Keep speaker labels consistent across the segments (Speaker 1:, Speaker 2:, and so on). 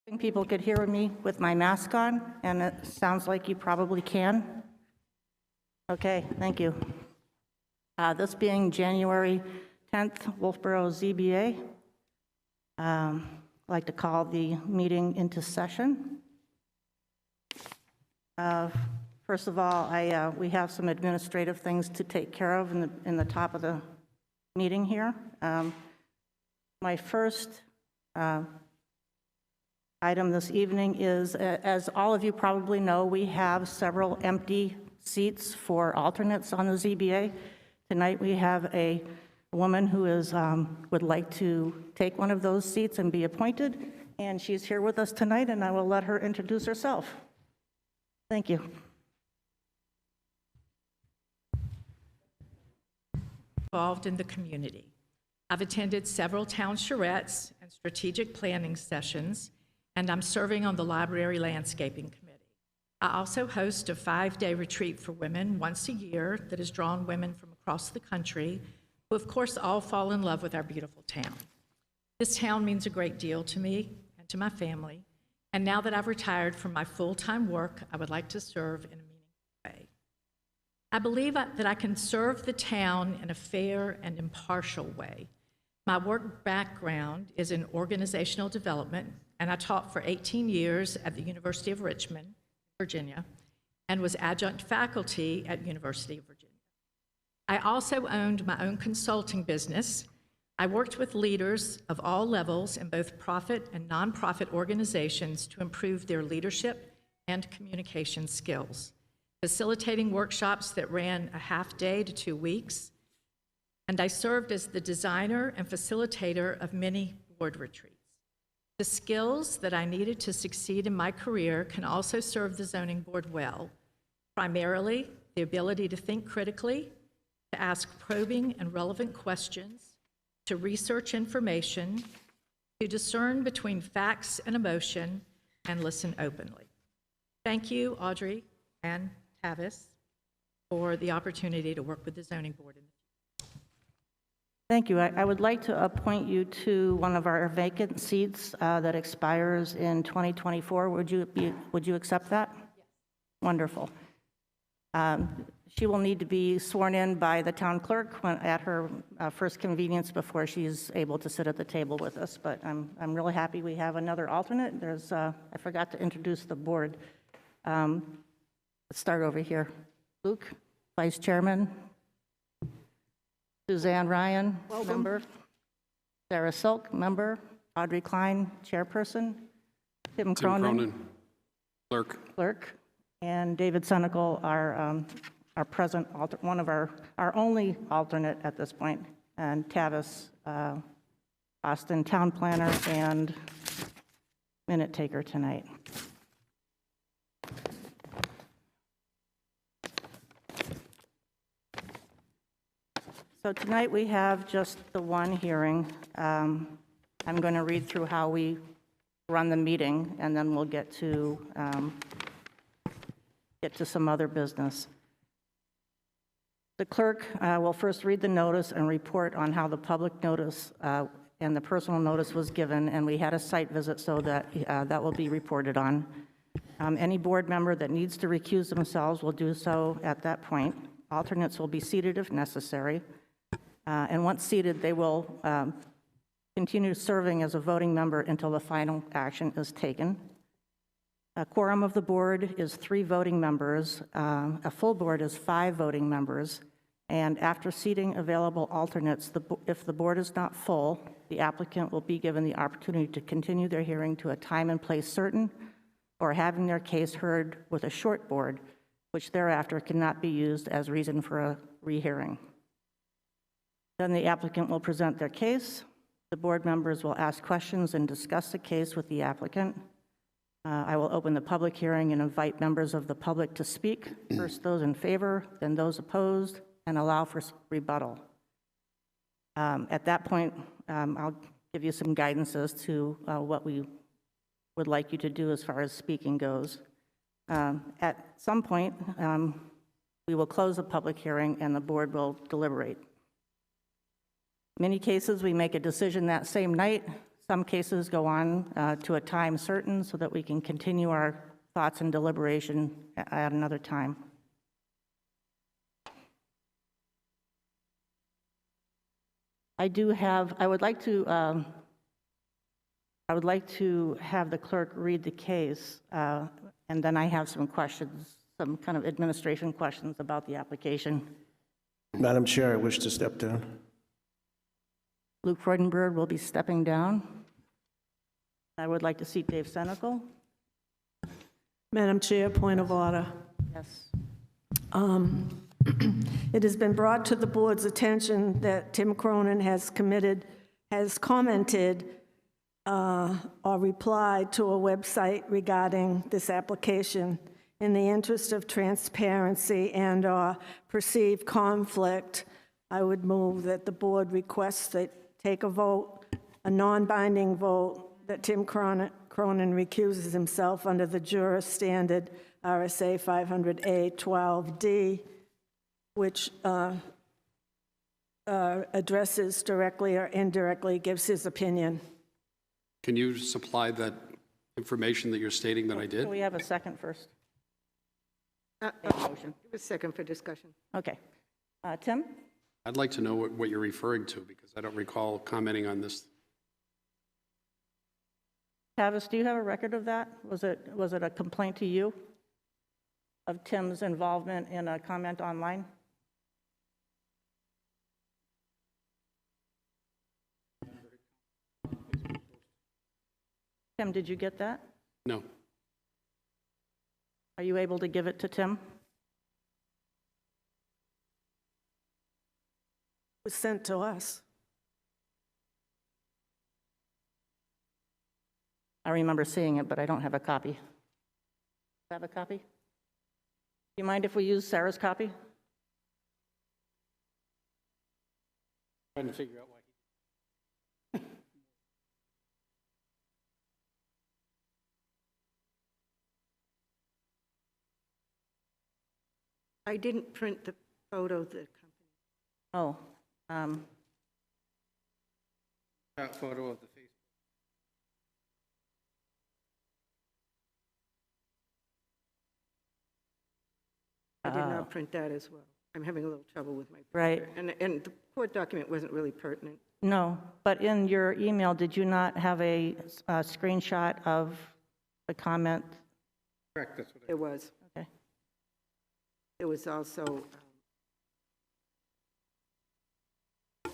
Speaker 1: think people could hear me with my mask on, and it sounds like you probably can. Okay, thank you. This being January 10th, Wolfeboro ZBA, I'd like to call the meeting into session. First of all, we have some administrative things to take care of in the top of the meeting here. My first item this evening is, as all of you probably know, we have several empty seats for alternates on the ZBA. Tonight we have a woman who would like to take one of those seats and be appointed, and she's here with us tonight, and I will let her introduce herself. Thank you.
Speaker 2: Involved in the community. I've attended several town charrettes and strategic planning sessions, and I'm serving on the Library Landscaping Committee. I also host a 5-day retreat for women once a year that has drawn women from across the country who, of course, all fall in love with our beautiful town. This town means a great deal to me and to my family, and now that I've retired from my full-time work, I would like to serve in a meaningful way. I believe that I can serve the town in a fair and impartial way. My work background is in organizational development, and I taught for 18 years at the University of Richmond, Virginia, and was adjunct faculty at University of Virginia. I also owned my own consulting business. I worked with leaders of all levels in both profit and nonprofit organizations to improve their leadership and communication skills, facilitating workshops that ran a half day to 2 weeks, and I served as the designer and facilitator of many board retreats. The skills that I needed to succeed in my career can also serve the zoning board well, primarily the ability to think critically, to ask probing and relevant questions, to research information, to discern between facts and emotion, and listen openly. Thank you, Audrey and Tavis, for the opportunity to work with the zoning board.
Speaker 1: Thank you. I would like to appoint you to one of our vacant seats that expires in 2024. Would you accept that? Yes. Wonderful. She will need to be sworn in by the town clerk at her first convenience before she's able to sit at the table with us. But I'm really happy we have another alternate. I forgot to introduce the board. Let's start over here. Luke, Vice Chairman. Suzanne Ryan, welcome. Member. Sarah Silk, member. Audrey Klein, chairperson. Tim Cronin, clerk. And David Senecal, our present, one of our only alternate at this point. And Tavis Austin, town planner and minute taker tonight. So tonight we have just the one hearing. I'm going to read through how we run the meeting, and then we'll get to some other business. The clerk will first read the notice and report on how the public notice and the personal notice was given, and we had a site visit, so that will be reported on. Any board member that needs to recuse themselves will do so at that point. Alternates will be seated if necessary. And once seated, they will continue serving as a voting member until the final action is taken. A quorum of the board is 3 voting members. A full board is 5 voting members. And after seating available alternates, if the board is not full, the applicant will be given the opportunity to continue their hearing to a time and place certain, or having their case heard with a short board, which thereafter cannot be used as reason for a rehearing. Then the applicant will present their case. The board members will ask questions and discuss the case with the applicant. I will open the public hearing and invite members of the public to speak. First those in favor, then those opposed, and allow for rebuttal. At that point, I'll give you some guidance as to what we would like you to do as far as speaking goes. At some point, we will close the public hearing and the board will deliberate. Many cases, we make a decision that same night. some cases go on to a time certain so that we can continue our thoughts and deliberation at another time. I would like to have the clerk read the case, and then I have some questions, some kind of administration questions about the application.
Speaker 3: Madam Chair, I wish to step down.
Speaker 1: Luke Freudenberg will be stepping down. I would like to seat Dave Senecal.
Speaker 4: Madam Chair, point of order.
Speaker 1: Yes.
Speaker 4: It has been brought to the board's attention that Tim Cronin has commented or replied to a website regarding this application. In the interest of transparency and/or perceived conflict, I would move that the board requests that take a vote, a non-binding vote, that Tim Cronin recuses himself under the juror standard RSA 500A 12D, which addresses directly or indirectly, gives his opinion.
Speaker 5: Can you supply that information that you're stating that I did?
Speaker 1: Can we have a second first?
Speaker 6: Motion. It was second for discussion.
Speaker 1: Okay. Tim?
Speaker 5: I'd like to know what you're referring to, because I don't recall commenting on this.
Speaker 1: Tavis, do you have a record of that? Was it a complaint to you of Tim's involvement in a comment online? Tim, did you get that?
Speaker 5: No.
Speaker 1: Are you able to give it to Tim?
Speaker 4: It was sent to us.
Speaker 1: I remember seeing it, but I don't have a copy. Do you have a copy? Do you mind if we use Sarah's copy?
Speaker 7: Trying to figure out why.
Speaker 6: I didn't print the photo of the company.
Speaker 1: Oh,
Speaker 7: That photo of the Facebook.
Speaker 6: I did not print that as well. I'm having a little trouble with my
Speaker 1: Right.
Speaker 6: printer. And the court document wasn't really pertinent.
Speaker 1: no, but in your email, did you not have a screenshot of the comment?
Speaker 7: Correct, that's what
Speaker 6: It was.
Speaker 1: Okay.
Speaker 6: It was also,
Speaker 5: I'd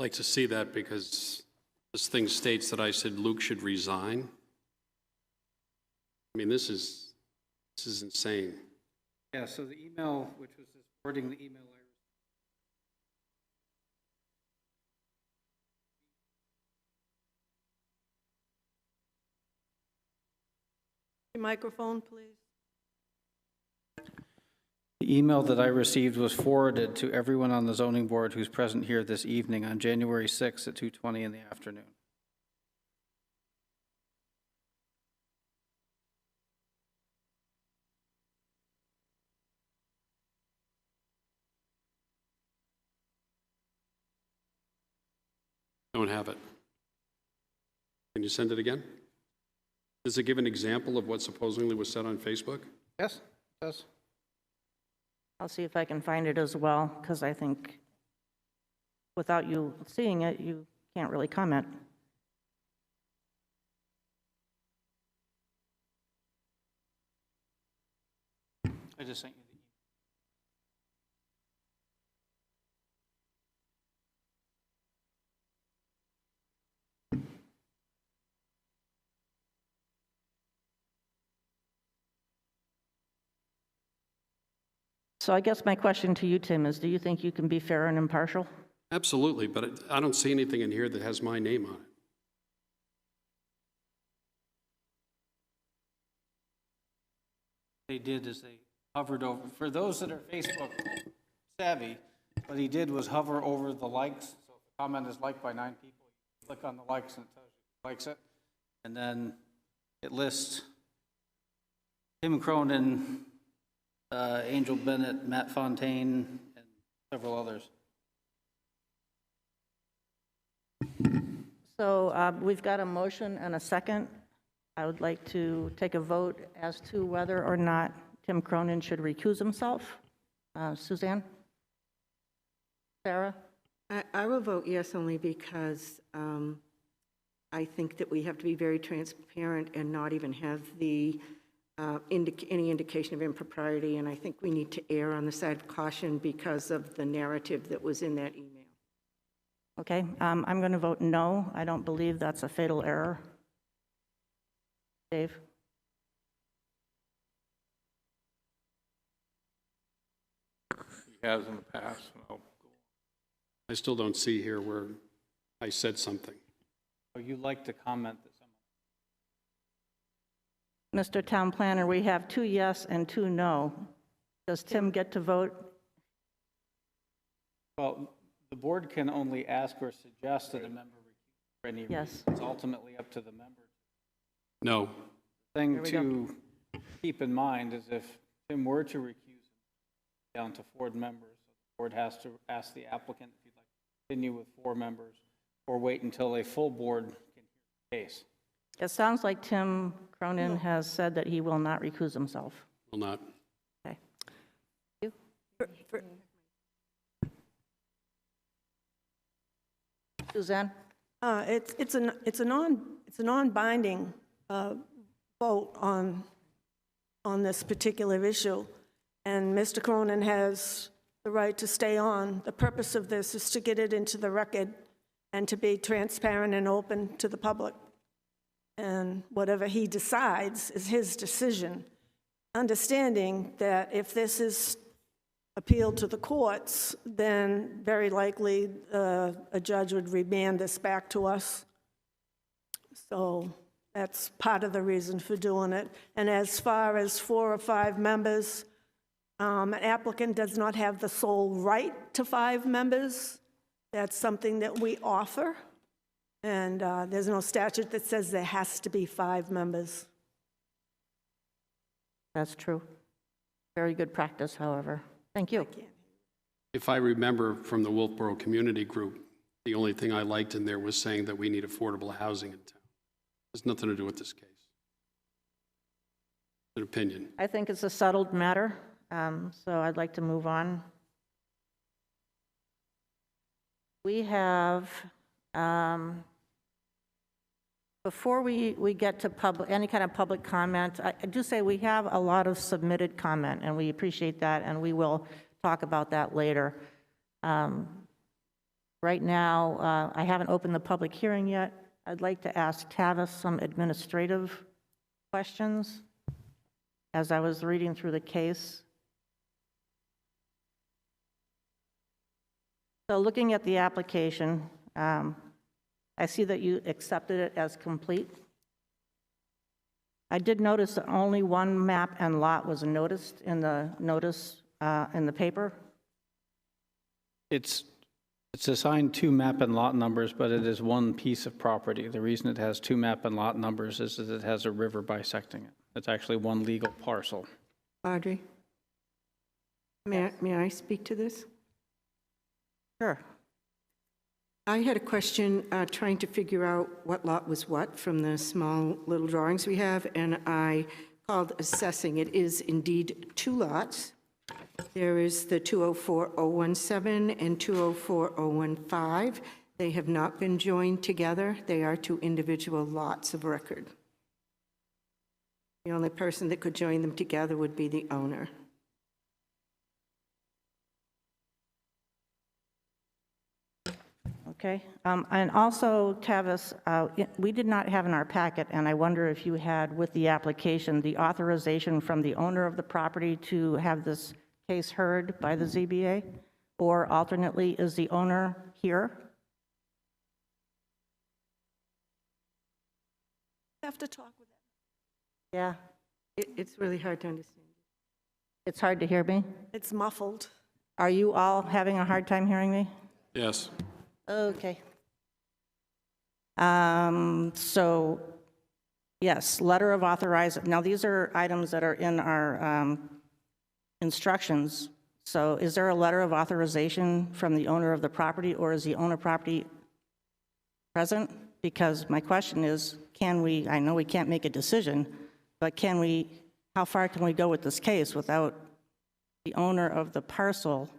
Speaker 5: like to see that, because this thing states that I said Luke should resign. I mean, this is insane.
Speaker 7: Yeah, so the email, which was this wording, the email I
Speaker 4: Your microphone, please.
Speaker 7: The email that I received was forwarded to everyone on the zoning board who's present here this evening on January 6th at 2:20 in the afternoon.
Speaker 5: Don't have it. Can you send it again? Does it give an example of what supposedly was said on Facebook?
Speaker 7: Yes, it does.
Speaker 1: I'll see if I can find it as well, because I think without you seeing it, you can't really comment.
Speaker 7: I just sent you the email.
Speaker 1: So I guess my question to you, Tim, is do you think you can be fair and impartial?
Speaker 5: Absolutely, but I don't see anything in here that has my name on it.
Speaker 7: They did is they hovered over, for those that are Facebook savvy, what he did was hover over the likes. So if a comment is liked by 9 people, you click on the likes and it tells you who likes it. And then it lists Tim Cronin, Angel Bennett, Matt Fontaine, and several others.
Speaker 1: So we've got a motion and a second. I would like to take a vote as to whether or not Tim Cronin should recuse himself. Suzanne? Sarah?
Speaker 6: I will vote yes only because I think that we have to be very transparent and not even have the any indication of impropriety, and I think we need to err on the side of caution because of the narrative that was in that email.
Speaker 1: Okay, I'm going to vote no. I don't believe that's a fatal error. Dave?
Speaker 8: He has in the past. No.
Speaker 5: I still don't see here where I said something.
Speaker 7: Oh, you like to comment that someone.
Speaker 1: Mr. Town Planner, we have 2 yes and 2 no. Does Tim get to vote?
Speaker 7: Well, the board can only ask or suggest that a member recuse for any
Speaker 1: Yes.
Speaker 7: reason. It's ultimately up to the member.
Speaker 5: No.
Speaker 7: Thing
Speaker 1: There we
Speaker 7: to keep in mind is if Tim were to recuse down to 4 members, the board has to ask the applicant if you'd like to continue with 4 members or wait until a full board can hear the case.
Speaker 1: It sounds like Tim Cronin has said that he will not recuse himself.
Speaker 5: Will not.
Speaker 1: Okay. Suzanne?
Speaker 4: It's a non-binding vote on this particular issue, and Mr. Cronin has the right to stay on. The purpose of this is to get it into the record and to be transparent and open to the public. And whatever he decides is his decision, understanding that if this is appealed to the courts, then very likely a judge would remand this back to us. So that's part of the reason for doing it. And as far as 4 or 5 members, an applicant does not have the sole right to 5 members. That's something that we offer. And there's no statute that says there has to be 5 members.
Speaker 1: That's true. Very good practice, however. Thank you.
Speaker 5: If I remember from the Wolfeboro Community Group, the only thing I liked in there was saying that we need affordable housing in town. Has nothing to do with this case. An opinion.
Speaker 1: I think it's a settled matter, so I'd like to move on. We have, before we get to any kind of public comment, I do say we have a lot of submitted comment, and we appreciate that, and we will talk about that later. Right now, I haven't opened the public hearing yet. I'd like to ask Tavis some administrative questions as I was reading through the case. So looking at the application, I see that you accepted it as complete. I did notice that only 1 map and lot was noticed in the notice in the paper.
Speaker 7: It's assigned 2 map and lot numbers, but it is 1 piece of property. The reason it has 2 map and lot numbers is that it has a river bisecting it. It's actually 1 legal parcel.
Speaker 6: Audrey? May I speak to this?
Speaker 1: Sure.
Speaker 6: I had a question trying to figure out what lot was what from the small little drawings we have, and I called assessing. It is indeed 2 lots. There is the 204017 and 204015. They have not been joined together. They are 2 individual lots of record. The only person that could join them together would be the owner.
Speaker 1: Okay. And also, Tavis, we did not have in our packet, and I wonder if you had with the application the authorization from the owner of the property to have this case heard by the ZBA? Or alternately, is the owner here?
Speaker 4: Have to talk with them.
Speaker 1: Yeah.
Speaker 6: It's really hard to understand.
Speaker 1: It's hard to hear me.
Speaker 4: It's muffled.
Speaker 1: Are you all having a hard time hearing me?
Speaker 5: Yes.
Speaker 1: Okay. So, yes, letter of authorization. Now, these are items that are in our instructions. So is there a letter of authorization from the owner of the property, or is the owner property present? Because my question is, can we, I know we can't make a decision, but can we, how far can we go with this case without the owner of the parcel?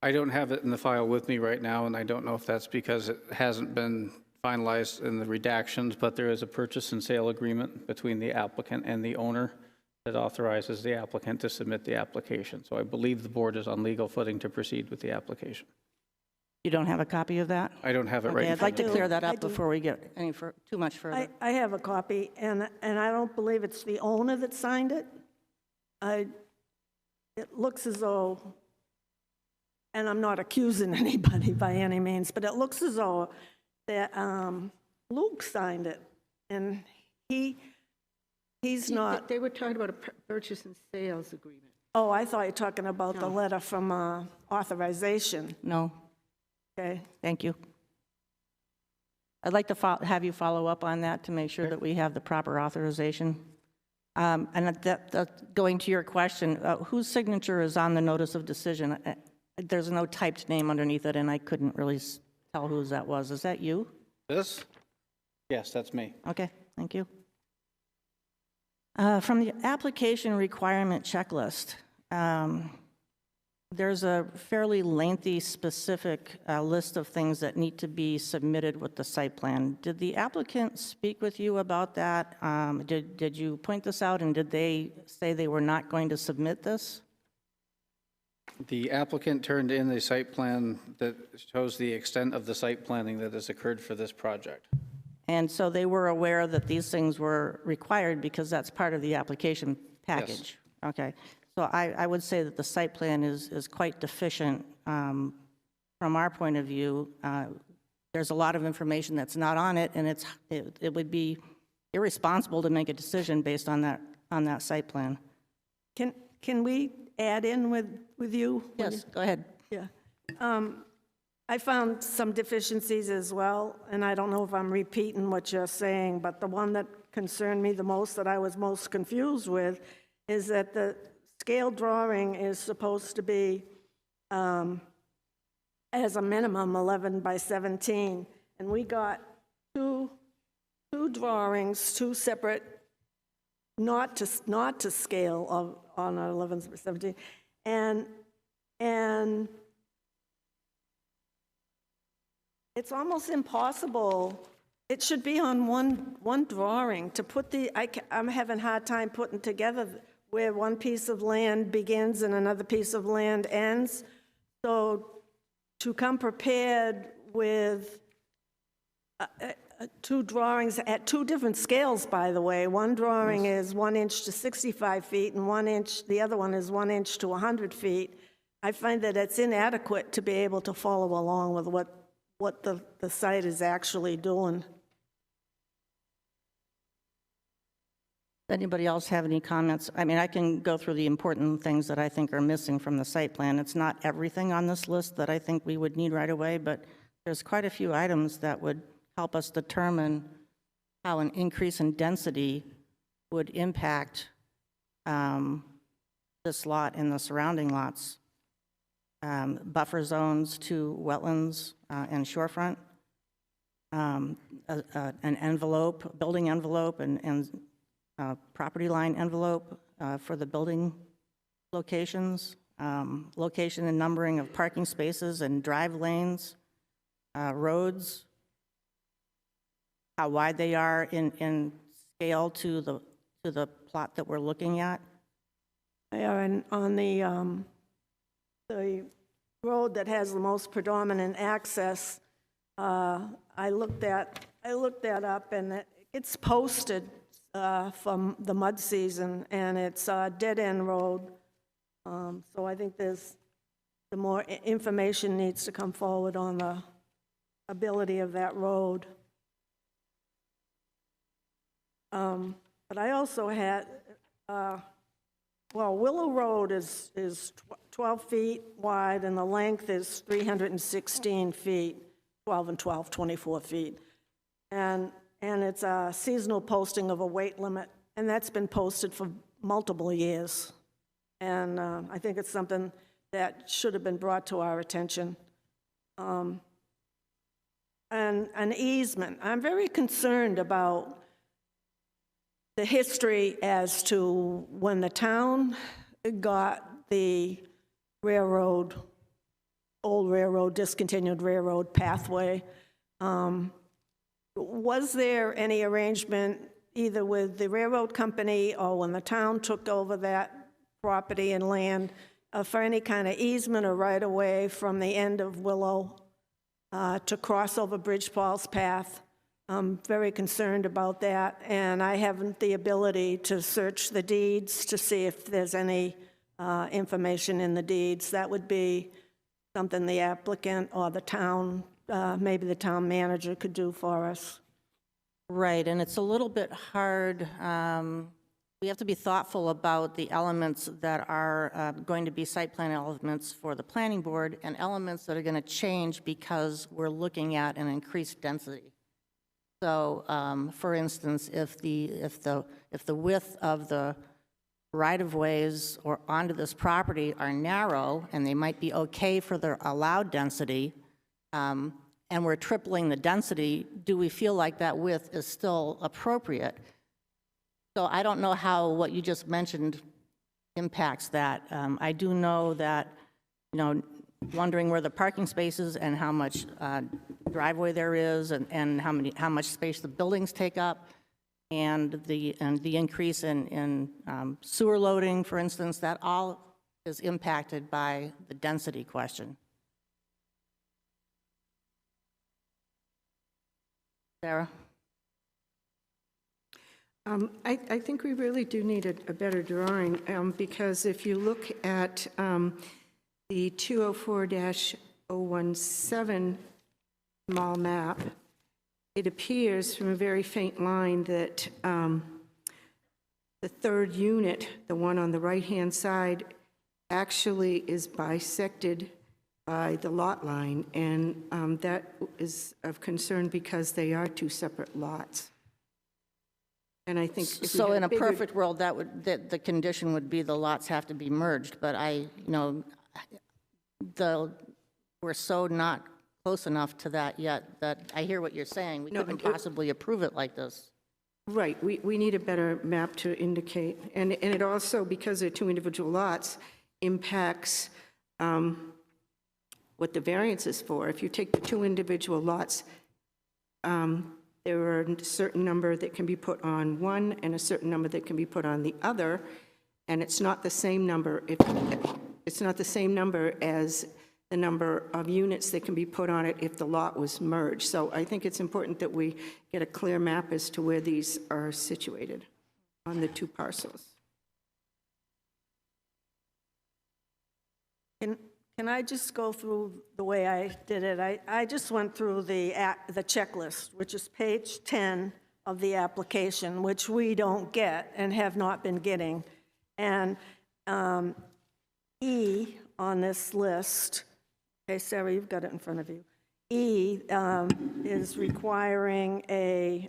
Speaker 7: I don't have it in the file with me right now, and I don't know if that's because it hasn't been finalized in the redactions, but there is a purchase and sale agreement between the applicant and the owner that authorizes the applicant to submit the application. So I believe the board is on legal footing to proceed with the application.
Speaker 1: You don't have a copy of that?
Speaker 7: I don't have it right
Speaker 1: Okay,
Speaker 7: in
Speaker 1: I'd
Speaker 7: front
Speaker 1: like
Speaker 7: of
Speaker 1: to
Speaker 7: me.
Speaker 1: clear that
Speaker 4: I
Speaker 1: up
Speaker 4: do.
Speaker 1: before we get any too much further.
Speaker 4: I have a copy, and I don't believe it's the owner that signed it. It looks as though, and I'm not accusing anybody by any means, but it looks as though that Luke signed it, and he's not,
Speaker 6: They were talking about a purchase and sales agreement.
Speaker 4: oh, I thought you were talking about the letter from authorization.
Speaker 1: No,
Speaker 4: Okay.
Speaker 1: thank you. I'd like to have you follow up on that to make sure that we have the proper authorization. And going to your question, whose signature is on the notice of decision? There's no typed name underneath it, and I couldn't really tell whose that was. Is that you?
Speaker 7: This? Yes, that's me.
Speaker 1: Okay, thank you. From the application requirement checklist, there's a fairly lengthy, specific list of things that need to be submitted with the site plan. Did the applicant speak with you about that? Did you point this out, and did they say they were not going to submit this?
Speaker 7: The applicant turned in a site plan that shows the extent of the site planning that has occurred for this project.
Speaker 1: And so they were aware that these things were required because that's part of the application package? Okay. So I would say that the site plan is quite deficient from our point of view. There's a lot of information that's not on it, and it would be irresponsible to make a decision based on that site plan.
Speaker 4: Can we add in with you?
Speaker 1: Yes, go ahead.
Speaker 4: Yeah. I found some deficiencies as well, and I don't know if I'm repeating what you're saying, but the one that concerned me the most, that I was most confused with, is that the scale drawing is supposed to be, as a minimum, 11 by 17, and we got two drawings, two separate, not to scale on 11 by 17, and it's almost impossible. It should be on one drawing to put I'm having a hard time putting together where one piece of land begins and another piece of land ends. So to come prepared with two drawings at two different scales, by the way. One drawing is 1 inch to 65 feet, and the other one is 1 inch to 100 feet. I find that it's inadequate to be able to follow along with what the site is actually doing.
Speaker 1: Anybody else have any comments? I mean, I can go through the important things that I think are missing from the site plan. It's not everything on this list that I think we would need right away, but there's quite a few items that would help us determine how an increase in density would impact this lot and the surrounding lots. Buffer zones to wetlands and shorefront, an envelope, building envelope, and property line envelope for the building locations, location and numbering of parking spaces and drive lanes, roads, how wide they are in scale to the plot that we're looking at.
Speaker 4: And on the road that has the most predominant access, I looked that up, and it's posted from the mud season, and it's a dead-end road. So I think the more information needs to come forward on the ability of that road. But I also had, Willow Road is 12 feet wide, and the length is 316 feet, 12 and 12, 24 feet. And it's a seasonal posting of a weight limit, and that's been posted for multiple years. And I think it's something that should have been brought to our attention. And an easement. I'm very concerned about the history as to when the town got the railroad, old railroad, discontinued railroad pathway. Was there any arrangement either with the railroad company or when the town took over that property and land for any kind of easement or right-of-way from the end of Willow to cross over Bridge Falls Path? I'm very concerned about that, and I haven't the ability to search the deeds to see if there's any information in the deeds. That would be something the applicant or the town, maybe the town manager could do for us.
Speaker 1: Right, and it's a little bit hard. We have to be thoughtful about the elements that are going to be site plan elements for the planning board and elements that are going to change because we're looking at an increased density. So, for instance, if the width of the right-of-ways or onto this property are narrow and they might be okay for their allowed density, and we're tripling the density, do we feel like that width is still appropriate? So I don't know how what you just mentioned impacts that. I do know that, wondering where the parking spaces and how much driveway there is and how much space the buildings take up, and the increase in sewer loading, for instance, that all is impacted by the density question. Sarah?
Speaker 6: I think we really do need a better drawing, because if you look at the 204-017 small map, it appears from a very faint line that the third unit, the one on the right-hand side, actually is bisected by the lot line, and that is of concern because they are two separate lots. And I think if we
Speaker 1: So
Speaker 6: had
Speaker 1: in a
Speaker 6: bigger-
Speaker 1: perfect world, the condition would be the lots have to be merged, but we're so not close enough to that yet that I hear what you're saying. We couldn't possibly approve it like this.
Speaker 6: Right, we need a better map to indicate, and it also, because they're two individual lots, impacts what the variance is for. If you take the two individual lots, there are a certain number that can be put on one and a certain number that can be put on the other, and it's not the same number. It's not the same number as the number of units that can be put on it if the lot was merged. So I think it's important that we get a clear map as to where these are situated on the two parcels.
Speaker 4: Can I just go through the way I did it? I just went through the checklist, which is page 10 of the application, which we don't get and have not been getting. And E on this list, okay, Sarah, you've got it in front of you. E is requiring a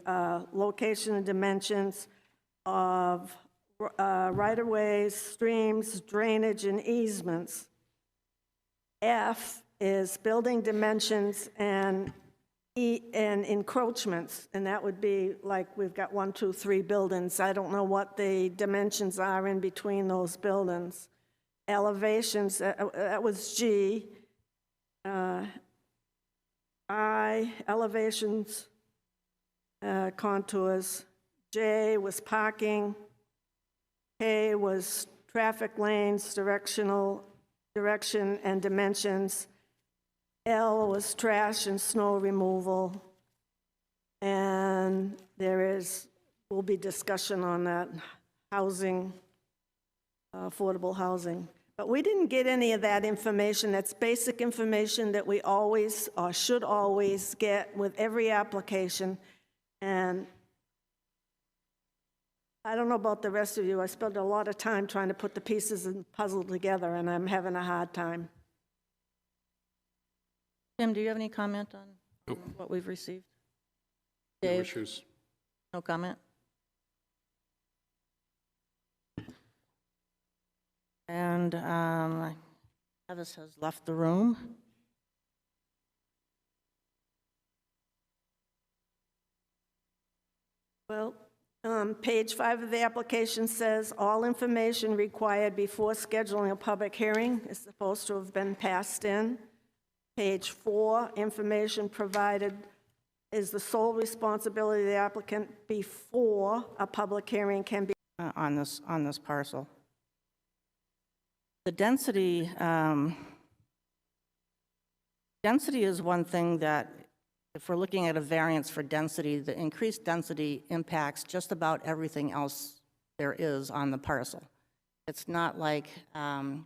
Speaker 4: location and dimensions of right-of-ways, streams, drainage, and easements. F is building dimensions and encroachments, and that would be like we've got 1, 2, 3 buildings. I don't know what the dimensions are in between those buildings. Elevations, that was G. I, elevations, contours. J was parking. K was traffic lanes, direction and dimensions. L was trash and snow removal. And will be discussion on that housing, affordable housing. But we didn't get any of that information. That's basic information that we always, or should always get with every application. And I don't know about the rest of you. I spent a lot of time trying to put the pieces of the puzzle together, and I'm having a hard time.
Speaker 1: Tim, do you have any comment on what we've received?
Speaker 5: No
Speaker 1: Dave?
Speaker 5: issues.
Speaker 1: No comment? And I Travis has left the room.
Speaker 4: Well, page 5 of the application says, "All information required before scheduling a public hearing is supposed to have been passed in." Page 4, information provided is the sole responsibility of the applicant before a public hearing can be.
Speaker 1: On this parcel. The density, density is one thing that, if we're looking at a variance for density, the increased density impacts just about everything else there is on the parcel. It's not like a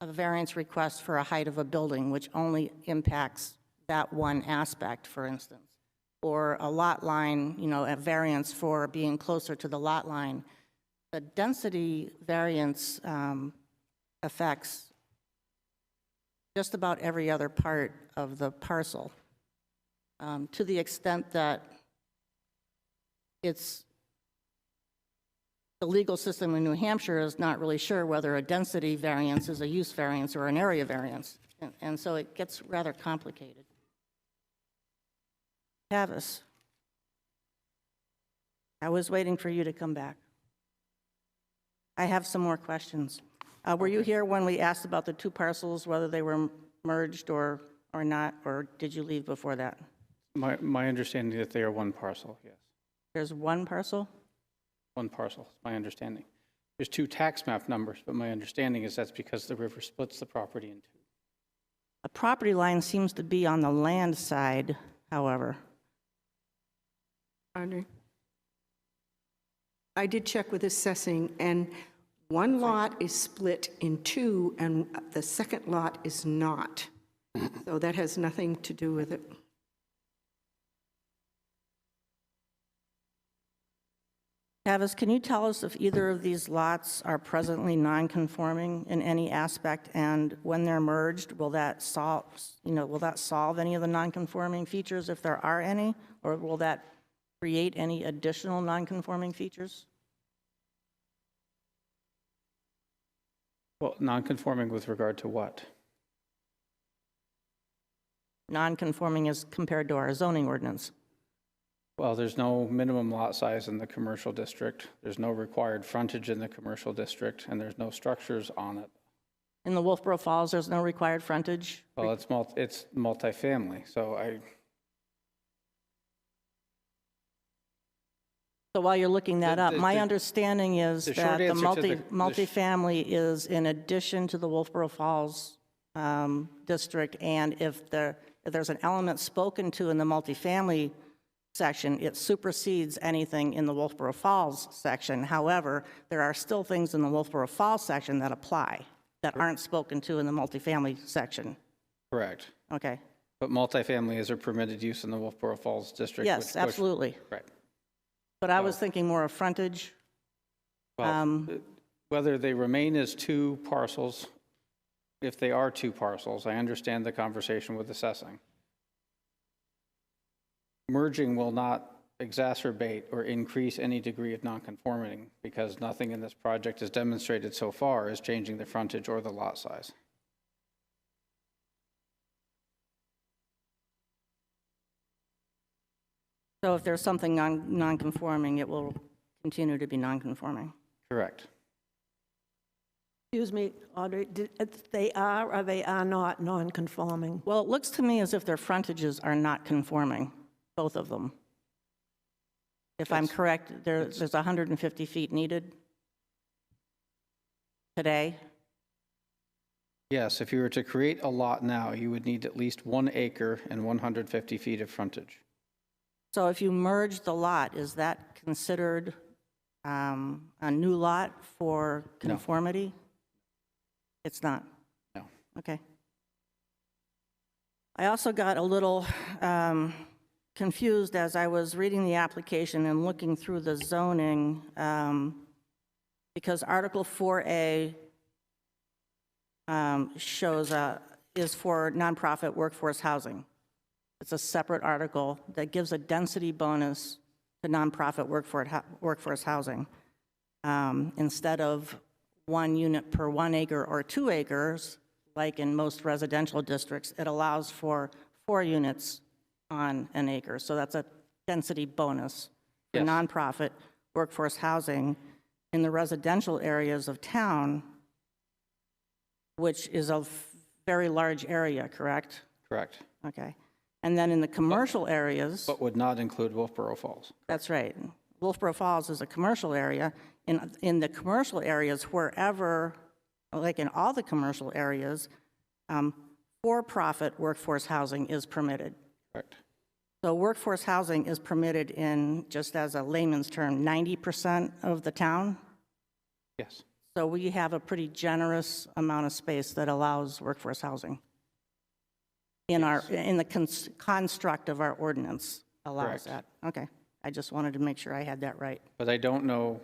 Speaker 1: variance request for a height of a building, which only impacts that one aspect, for instance, or a lot line, a variance for being closer to the lot line. The density variance affects just about every other part of the parcel, to the extent that the legal system in New Hampshire is not really sure whether a density variance is a use variance or an area variance, and so it gets rather complicated. Tavis, I was waiting for you to come back. I have some more questions. Were you here when we asked about the two parcels, whether they were merged or not, or did you leave before that?
Speaker 9: My understanding is that they are one parcel, yes.
Speaker 1: There's one parcel?
Speaker 9: One parcel, is my understanding. There's two tax map numbers, but my understanding is that's because the river splits the property in two.
Speaker 1: A property line seems to be on the land side, however.
Speaker 6: Audrey? I did check with assessing, and one lot is split in two, and the second lot is not. So that has nothing to do with it.
Speaker 1: Tavis, can you tell us if either of these lots are presently non-conforming in any aspect, and when they're merged, will that solve any of the non-conforming features if there are any, or will that create any additional non-conforming features?
Speaker 9: Well, non-conforming with regard to what?
Speaker 1: Non-conforming as compared to our zoning ordinance.
Speaker 9: Well, there's no minimum lot size in the commercial district. There's no required frontage in the commercial district, and there's no structures on it.
Speaker 1: In the Wolfeboro Falls, there's no required frontage?
Speaker 9: Well, it's multifamily, so
Speaker 1: So while you're looking that up, my understanding is
Speaker 9: the
Speaker 1: that
Speaker 9: short
Speaker 1: the
Speaker 9: answer to the-
Speaker 1: multifamily is in addition to the Wolfeboro Falls district, and if there's an element spoken to in the multifamily section, it supersedes anything in the Wolfeboro Falls section. However, there are still things in the Wolfeboro Falls section that apply that aren't spoken to in the multifamily section.
Speaker 9: correct.
Speaker 1: Okay.
Speaker 9: But multifamily is a permitted use in the Wolfeboro Falls district.
Speaker 1: Yes, absolutely.
Speaker 9: Right.
Speaker 1: But I was thinking more of frontage.
Speaker 9: Well, whether they remain as two parcels, if they are two parcels, I understand the conversation with assessing. Merging will not exacerbate or increase any degree of nonconformity because nothing in this project has demonstrated so far is changing the frontage or the lot size.
Speaker 1: So if there's something non-conforming, it will continue to be non-conforming.
Speaker 9: Correct.
Speaker 4: Excuse me, Audrey, they are or they are not non-conforming?
Speaker 1: Well, it looks to me as if their frontages are not conforming, both of them. If I'm correct, there's 150 feet needed today.
Speaker 9: Yes, if you were to create a lot now, you would need at least 1 acre and 150 feet of frontage.
Speaker 1: So if you merge the lot, is that considered a new lot for conformity? It's not?
Speaker 9: No.
Speaker 1: Okay. I also got a little confused as I was reading the application and looking through the zoning, because Article 4A shows is for nonprofit workforce housing. It's a separate article that gives a density bonus to nonprofit workforce housing. Instead of 1 unit per 1 acre or 2 acres, like in most residential districts, it allows for 4 units on an acre. So that's a density bonus for
Speaker 9: Yes.
Speaker 1: nonprofit workforce housing in the residential areas of town, which is a very large area, correct?
Speaker 9: Correct.
Speaker 1: Okay. And then in the commercial areas,
Speaker 9: But would not include Wolfeboro Falls.
Speaker 1: that's right. Wolfeboro Falls is a commercial area. In the commercial areas, wherever, like in all the commercial areas, for-profit workforce housing is permitted.
Speaker 9: Correct.
Speaker 1: So workforce housing is permitted in, just as a layman's term, 90% of the town.
Speaker 9: Yes.
Speaker 1: So we have a pretty generous amount of space that allows workforce housing. In the construct of our ordinance allows
Speaker 9: Correct.
Speaker 1: that. Okay, I just wanted to make sure I had that right.
Speaker 9: But I don't know,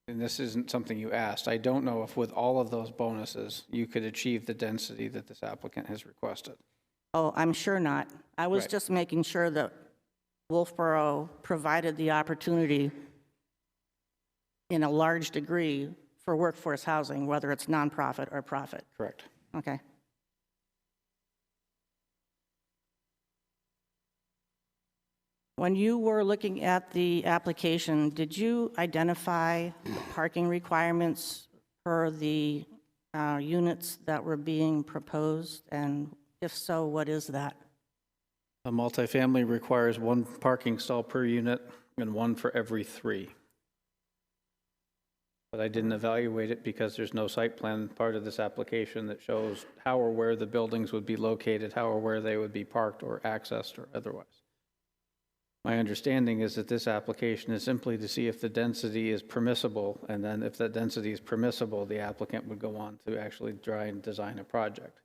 Speaker 9: and this isn't something you asked, I don't know if with all of those bonuses, you could achieve the density that this applicant has requested.
Speaker 1: Oh, I'm sure not. I was
Speaker 9: Right.
Speaker 1: just making sure that Wolfeboro provided the opportunity in a large degree for workforce housing, whether it's nonprofit or profit.
Speaker 9: Correct.
Speaker 1: Okay. When you were looking at the application, did you identify the parking requirements for the units that were being proposed? And if so, what is that?
Speaker 9: A multifamily requires 1 parking stall per unit and 1 for every 3. But I didn't evaluate it because there's no site plan part of this application that shows how or where the buildings would be located, how or where they would be parked or accessed or otherwise. My understanding is that this application is simply to see if the density is permissible, and then if that density is permissible, the applicant would go on to actually try and design a project.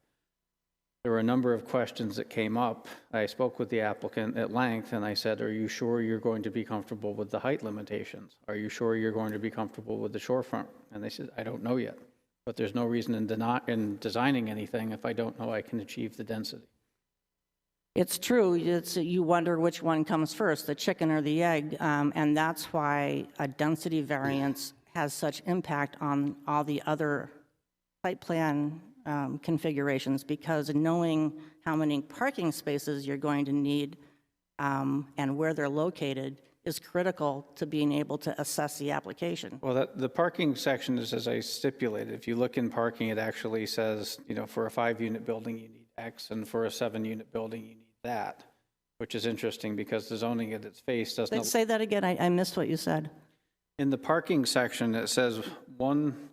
Speaker 9: There were a number of questions that came up. I spoke with the applicant at length, and I said, are you sure you're going to be comfortable with the height limitations? Are you sure you're going to be comfortable with the shorefront? And they said, I don't know yet, but there's no reason in designing anything if I don't know I can achieve the density.
Speaker 1: It's true, you wonder which one comes first, the chicken or the egg, and that's why a density variance has such impact on all the other site plan configurations, because knowing how many parking spaces you're going to need and where they're located is critical to being able to assess the application.
Speaker 9: Well, the parking section is as I stipulated. If you look in parking, it actually says, for a 5-unit building, you need X, and for a 7-unit building, you need that, which is interesting because the zoning at its face doesn't.
Speaker 1: Say that again, I missed what you said.
Speaker 9: In the parking section, it says 1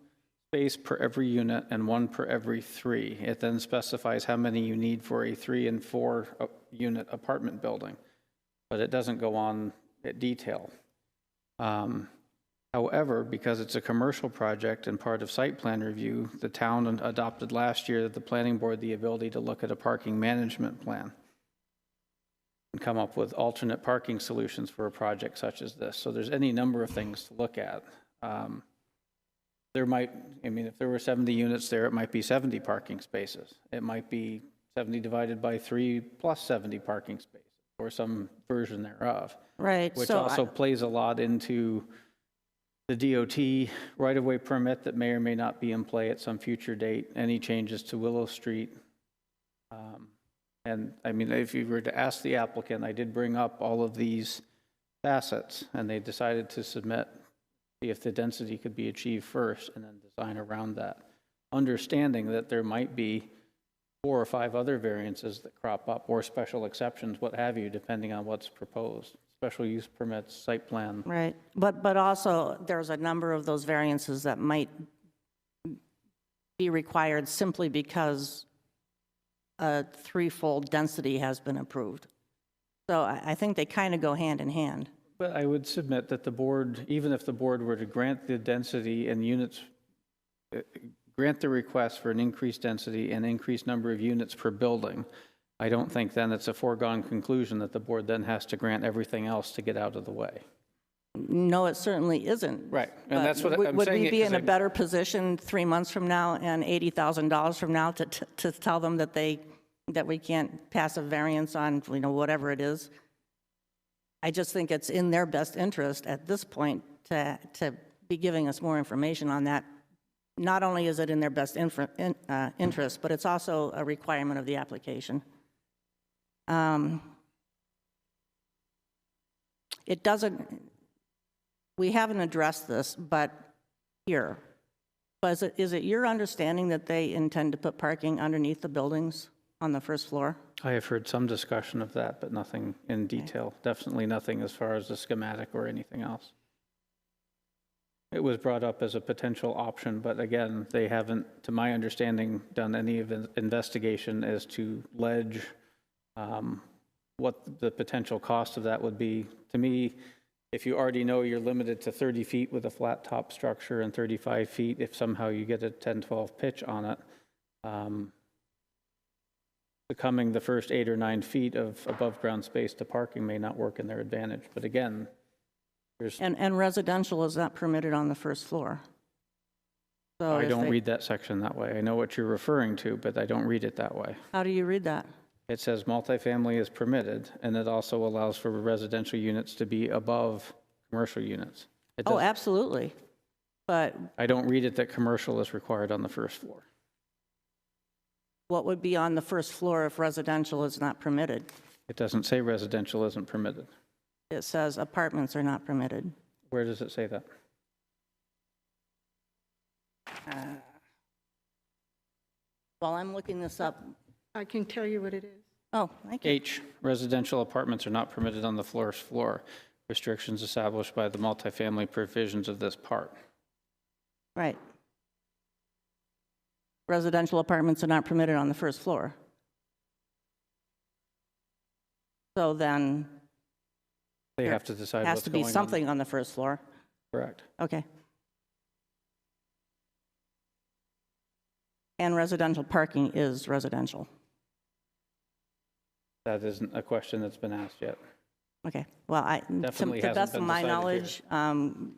Speaker 9: space per every unit and 1 per every 3. It then specifies how many you need for a 3 and 4 unit apartment building, but it doesn't go on at detail. However, because it's a commercial project and part of site plan review, the town adopted last year the planning board the ability to look at a parking management plan and come up with alternate parking solutions for a project such as this. So there's any number of things to look at. If there were 70 units there, it might be 70 parking spaces. It might be 70 divided by 3 plus 70 parking spaces, or some version thereof.
Speaker 1: Right.
Speaker 9: Which
Speaker 1: so
Speaker 9: also plays a lot into the DOT right-of-way permit that may or may not be in play at some future date, any changes to Willow Street. If you were to ask the applicant, I did bring up all of these facets, and they decided to submit, see if the density could be achieved first, and then design around that. Understanding that there might be 4 or 5 other variances that crop up, or special exceptions, what have you, depending on what's proposed. Special use permits, site plan.
Speaker 1: Right, but also there's a number of those variances that might be required simply because a 3-fold density has been approved. So I think they kind of go hand in hand.
Speaker 9: But I would submit that the board, even if the board were to grant the density and units, grant the request for an increased density and increased number of units per building, I don't think then it's a foregone conclusion that the board then has to grant everything else to get out of the way.
Speaker 1: No, it certainly isn't.
Speaker 9: Right, and that's what I'm saying.
Speaker 1: Would we be in a better position 3 months from now and $80,000 from now to tell them that we can't pass a variance on, whatever it is? I just think it's in their best interest at this point to be giving us more information on that not only is it in their best interest, but it's also a requirement of the application. It doesn't, we haven't addressed this, but here. But is it your understanding that they intend to put parking underneath the buildings on the first floor?
Speaker 9: I have heard some discussion of that, but nothing in detail. Definitely nothing as far as the schematic or anything else. It was brought up as a potential option, but again, they haven't, to my understanding, done any investigation as to ledge, what the potential cost of that would be. To me, if you already know you're limited to 30 feet with a flat top structure and 35 feet, if somehow you get a 10, 12 pitch on it, becoming the first 8 or 9 feet of above ground space to parking may not work in their advantage. But again, there's,
Speaker 1: And residential is not permitted on the first floor. So
Speaker 9: I
Speaker 1: if
Speaker 9: don't
Speaker 1: they-
Speaker 9: read that section that way. I know what you're referring to, but I don't read it that way.
Speaker 1: How do you read that?
Speaker 9: It says multifamily is permitted, and it also allows for residential units to be above commercial units. It
Speaker 1: Oh,
Speaker 9: does,
Speaker 1: absolutely. But
Speaker 9: I don't read it that commercial is required on the first floor.
Speaker 1: what would be on the first floor if residential is not permitted?
Speaker 9: It doesn't say residential isn't permitted.
Speaker 1: It says apartments are not permitted.
Speaker 9: Where does it say that?
Speaker 1: While I'm looking this up,
Speaker 6: I can tell you what it is.
Speaker 1: oh, thank you.
Speaker 9: H, residential apartments are not permitted on the first floor. Restrictions established by the multifamily provisions of this part.
Speaker 1: Right. Residential apartments are not permitted on the first floor. So then
Speaker 9: They
Speaker 1: There
Speaker 9: have to decide
Speaker 1: has
Speaker 9: what's
Speaker 1: to
Speaker 9: going
Speaker 1: be
Speaker 9: on.
Speaker 1: something on the first floor.
Speaker 9: Correct.
Speaker 1: Okay. And residential parking is residential.
Speaker 9: That isn't a question that's been asked yet.
Speaker 1: Okay, well,
Speaker 9: Definitely
Speaker 1: to the
Speaker 9: hasn't
Speaker 1: best of
Speaker 9: been
Speaker 1: my
Speaker 9: decided
Speaker 1: knowledge,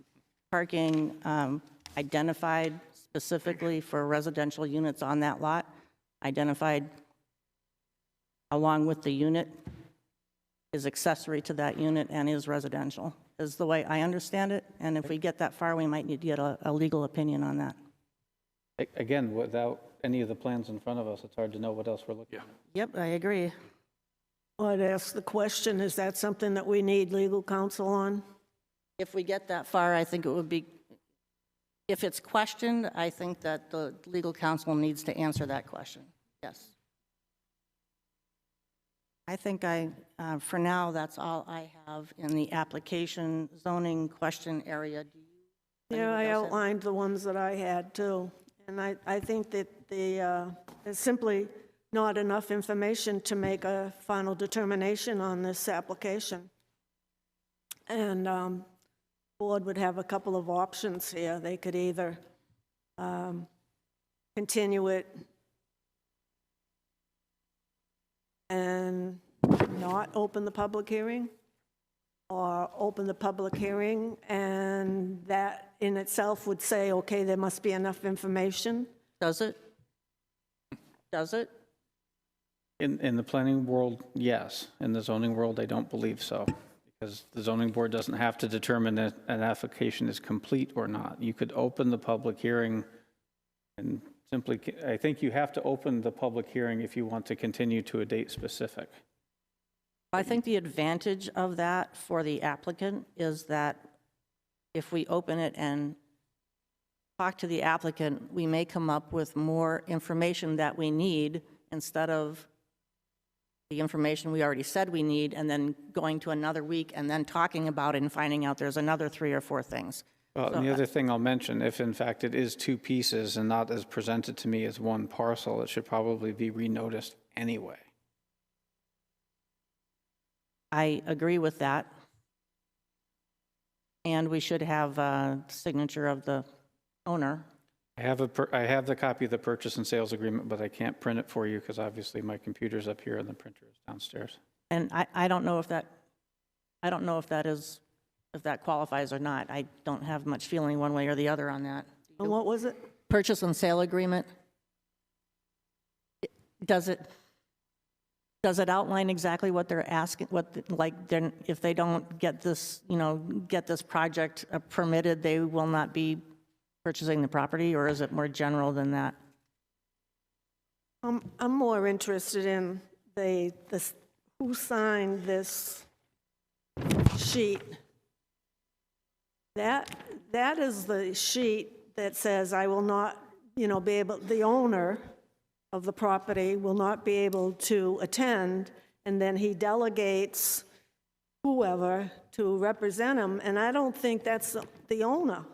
Speaker 1: parking identified specifically for residential units on that lot, identified along with the unit, is accessory to that unit and is residential, is the way I understand it. And if we get that far, we might need to get a legal opinion on that.
Speaker 9: Again, without any of the plans in front of us, it's hard to know what else we're looking at.
Speaker 1: Yep, I agree.
Speaker 4: Well, I'd ask the question, is that something that we need legal counsel on?
Speaker 1: If we get that far, I think it would be, if it's questioned, I think that the legal counsel needs to answer that question. Yes. I think for now, that's all I have in the application zoning question area. Do you?
Speaker 4: Yeah, I
Speaker 1: anybody else have-
Speaker 4: outlined the ones that I had too. And I think that there's simply not enough information to make a final determination on this application. And board would have a couple of options here. They could either continue it and not open the public hearing, or open the public hearing, and that in itself would say, okay, there must be enough information.
Speaker 1: Does it? Does it?
Speaker 9: In the planning world, yes. In the zoning world, I don't believe so. Because the zoning board doesn't have to determine that an application is complete or not. You could open the public hearing and simply, I think you have to open the public hearing if you want to continue to a date specific.
Speaker 1: I think the advantage of that for the applicant is that if we open it and talk to the applicant, we may come up with more information that we need instead of the information we already said we need and then going to another week and then talking about it and finding out there's another 3 or 4 things.
Speaker 9: Well, and the other thing I'll mention, if in fact it is 2 pieces and not as presented to me as one parcel, it should probably be renoticed anyway.
Speaker 1: I agree with that. And we should have a signature of the owner.
Speaker 9: I have the copy of the purchase and sales agreement, but I can't print it for you because obviously my computer's up here and the printer is downstairs.
Speaker 1: And I don't know if that, if that qualifies or not. I don't have much feeling one way or the other on that.
Speaker 4: And what was it?
Speaker 1: Purchase and sale agreement, does it outline exactly what they're asking, if they don't get this, get this project permitted, they will not be purchasing the property, or is it more general than that?
Speaker 4: I'm more interested in who signed this sheet. That is the sheet that says I will not, the owner of the property will not be able to attend, and then he delegates whoever to represent him, and I don't think that's the owner.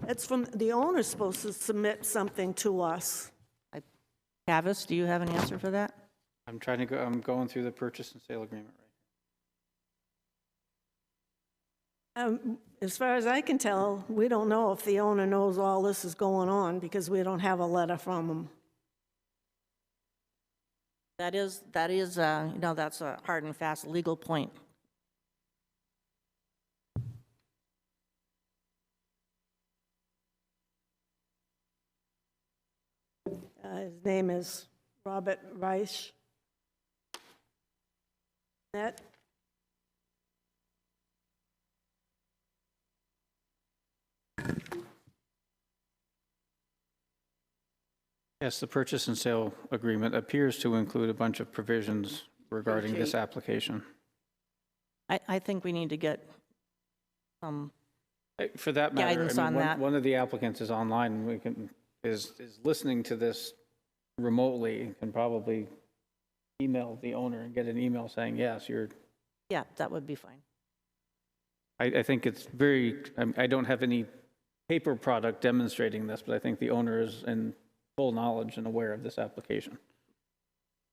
Speaker 4: That's the owner's supposed to submit something to us.
Speaker 1: Tavis, do you have an answer for that?
Speaker 9: I'm going through the purchase and sale agreement right
Speaker 4: As far as I can tell, we don't know if the owner knows all this is going on because we don't have a letter from him.
Speaker 1: That's a hard and fast legal point.
Speaker 4: His name is Robert Reich. That
Speaker 9: Yes, the purchase and sale agreement appears to include a bunch of provisions regarding this application.
Speaker 1: I think we need to get some,
Speaker 9: For that matter,
Speaker 1: Guidance on that.
Speaker 9: one of the applicants is online, and is listening to this remotely, and can probably email the owner and get an email saying, yes,
Speaker 1: yeah, that would be fine.
Speaker 9: I think it's I don't have any paper product demonstrating this, but I think the owner is in full knowledge and aware of this application.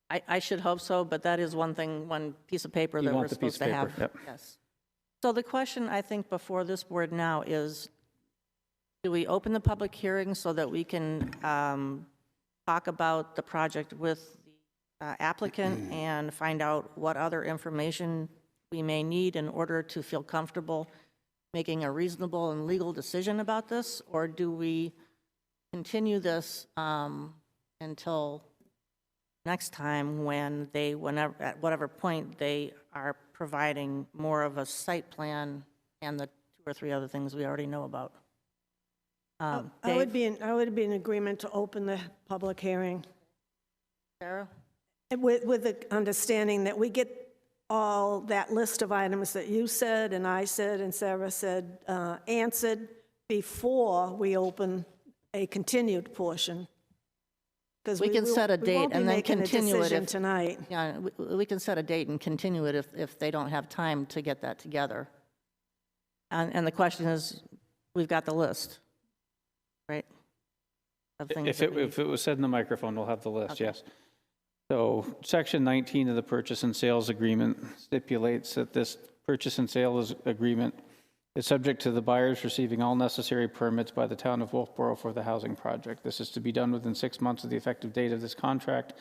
Speaker 1: I should hope so, but that is one piece of paper that we're supposed to have.
Speaker 9: Yep.
Speaker 1: Yes. So the question, I think, before this board now is, do we open the public hearing so that we can talk about the project with the applicant and find out what other information we may need in order to feel comfortable making a reasonable and legal decision about this? Or do we continue this until next time when at whatever point they are providing more of a site plan and the 2 or 3 other things we already know about?
Speaker 4: I would be in agreement to open the public hearing.
Speaker 1: Sarah?
Speaker 4: With the understanding that we get all that list of items that you said and I said and Sarah said answered before we open a continued portion. Because
Speaker 1: We can set a date and then continue it if,
Speaker 4: tonight.
Speaker 1: yeah, we can set a date and continue it if they don't have time to get that together. And the question is, we've got the list, right? Of things
Speaker 9: If
Speaker 1: that we-
Speaker 9: it was said in the microphone, we'll have the list,
Speaker 1: Okay.
Speaker 9: yes. So section 19 of the purchase and sales agreement stipulates that this purchase and sales agreement is subject to the buyers receiving all necessary permits by the town of Wolfeboro for the housing project. This is to be done within 6 months of the effective date of this contract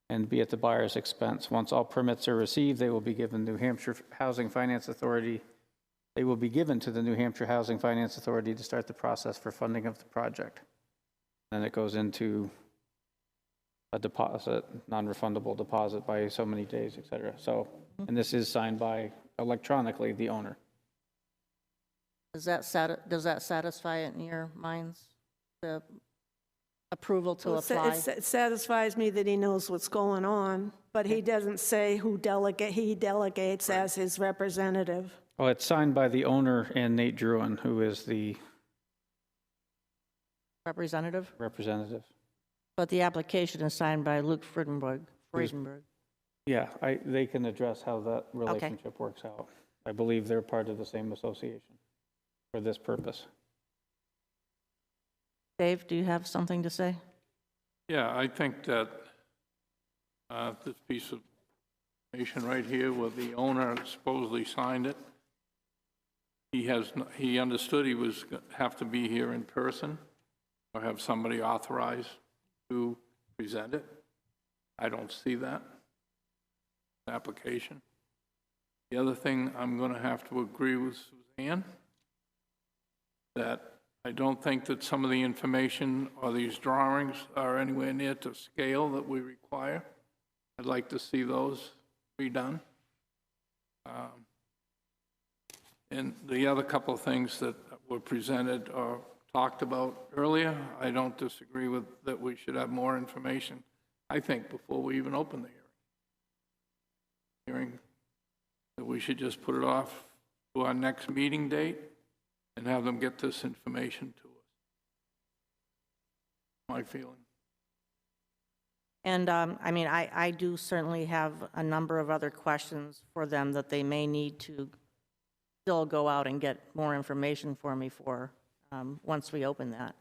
Speaker 9: and be at the buyer's expense. Once all permits are received, they will be given New Hampshire Housing Finance Authority. They will be given to the New Hampshire Housing Finance Authority to start the process for funding of the project. Then it goes into a deposit, non-refundable deposit by so many days, et cetera. So, and this is signed by electronically the owner.
Speaker 1: Does that satisfy it in your minds, the approval to apply?
Speaker 4: It satisfies me that he knows what's going on, but he doesn't say he delegates as his representative.
Speaker 9: Oh, it's signed by the owner and Nate Druin, who is the
Speaker 1: Representative?
Speaker 9: representative.
Speaker 1: But the application is signed by Luke Friedenberg.
Speaker 9: Yeah, they can address how that relationship works out. I believe they're part of the same association for this purpose.
Speaker 1: Dave, do you have something to say?
Speaker 8: Yeah, I think that this piece of information right here, where the owner supposedly signed it, he understood he was have to be here in person or have somebody authorized to present it. I don't see that application. The other thing, I'm going to have to agree with Suzanne that I don't think that some of the information or these drawings are anywhere near to scale that we require. I'd like to see those redone. And the other couple of things that were presented or talked about earlier. I don't disagree with that we should have more information, I think, before we even open the hearing. That we should just put it off to our next meeting date and have them get this information to us. My feeling.
Speaker 1: And, I mean, I do certainly have a number of other questions for them that they may need to still go out and get more information for me for, once we open that.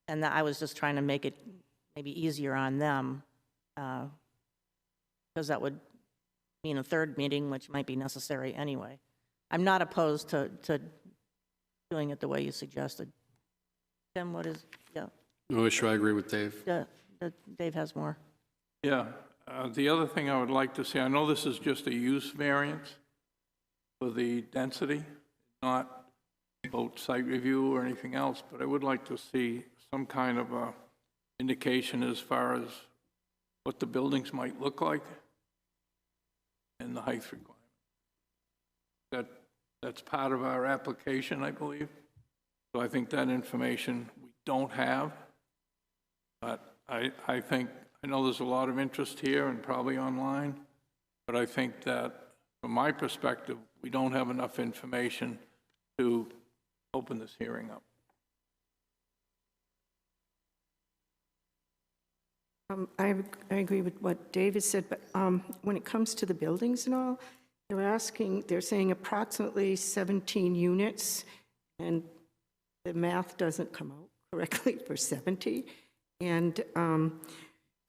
Speaker 1: And that I was just trying to make it maybe easier on them, because that would mean a third meeting, which might be necessary anyway. I'm not opposed to doing it the way you suggested. Tim, what is, yeah,
Speaker 5: No issue, I agree with Dave.
Speaker 1: Dave has more.
Speaker 8: Yeah, the other thing I would like to see, I know this is just a use variance for the density, not boat site review or anything else, but I would like to see some kind of a indication as far as what the buildings might look like and the height requirement. That's part of our application, I believe. So I think that information we don't have, but I think, I know there's a lot of interest here and probably online, but I think that from my perspective, we don't have enough information to open this hearing up.
Speaker 6: I agree with what David said, but when it comes to the buildings and all, they're saying approximately 17 units, and the math doesn't come out correctly for 70. And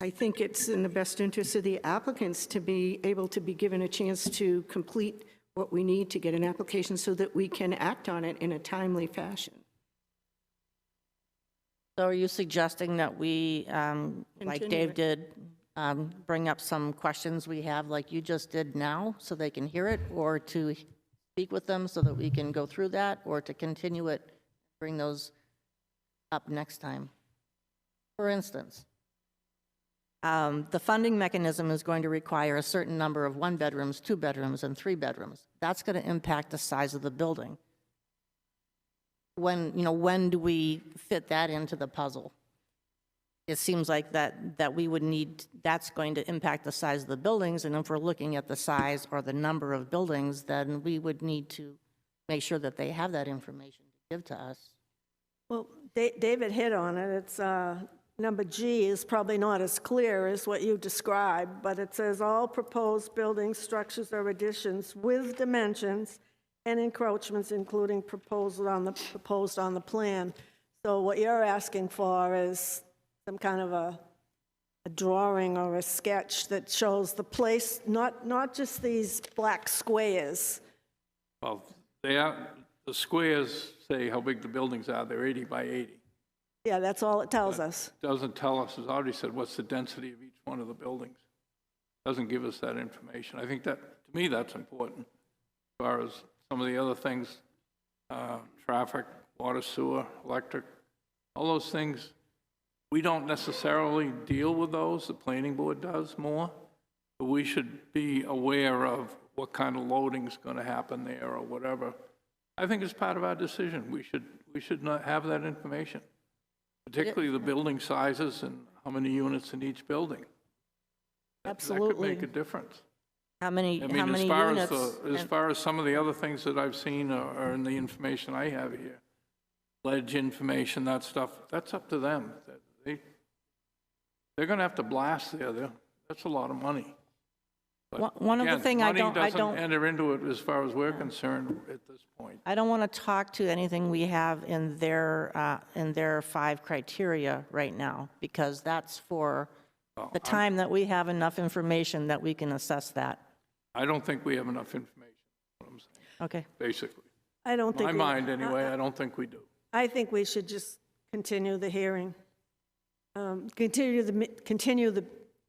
Speaker 6: I think it's in the best interest of the applicants to be able to be given a chance to complete what we need to get an application so that we can act on it in a timely fashion.
Speaker 1: So are you suggesting that we, like
Speaker 6: Continue
Speaker 1: Dave
Speaker 6: it.
Speaker 1: did, bring up some questions we have like you just did now so they can hear it, or to speak with them so that we can go through that, or to continue it, bring those up next time? For instance, the funding mechanism is going to require a certain number of 1 bedrooms, 2 bedrooms, and 3 bedrooms. That's going to impact the size of the building. When do we fit that into the puzzle? It seems like that we would need, that's going to impact the size of the buildings, and if we're looking at the size or the number of buildings, then we would need to make sure that they have that information to give to us.
Speaker 4: Well, David hit on it. It's number G is probably not as clear as what you described, but it says all proposed buildings, structures, or additions with dimensions and encroachments, including proposed on the plan. So what you're asking for is some kind of a drawing or a sketch that shows the place, not just these black squares.
Speaker 8: Well, the squares say how big the buildings are. They're 80 by 80.
Speaker 4: Yeah, that's all it tells us.
Speaker 8: Doesn't tell us, as I already said, what's the density of each one of the buildings. Doesn't give us that information. I think that, to me, that's important. As far as some of the other things, traffic, water, sewer, electric, all those things, we don't necessarily deal with those. The planning board does more. But we should be aware of what kind of loading is going to happen there or whatever. I think it's part of our decision. We should not have that information, particularly the building sizes and how many units in each building.
Speaker 4: Absolutely.
Speaker 8: That could make a difference.
Speaker 1: How many
Speaker 8: As
Speaker 1: units?
Speaker 8: far as some of the other things that I've seen are in the information I have here, ledge information, that stuff, that's up to them. They're going to have to blast there. That's a lot of money. But
Speaker 1: One other
Speaker 8: again,
Speaker 1: thing
Speaker 8: money doesn't enter into it as far as we're concerned at this point.
Speaker 1: I don't want to talk to anything we have in their 5 criteria right now, because that's for the time that we have enough information that we can assess that.
Speaker 8: I don't think we have enough information, what I'm saying,
Speaker 1: Okay.
Speaker 8: basically.
Speaker 4: I don't think.
Speaker 8: My mind, anyway, I don't think we do.
Speaker 4: I think we should just continue the hearing. Continue the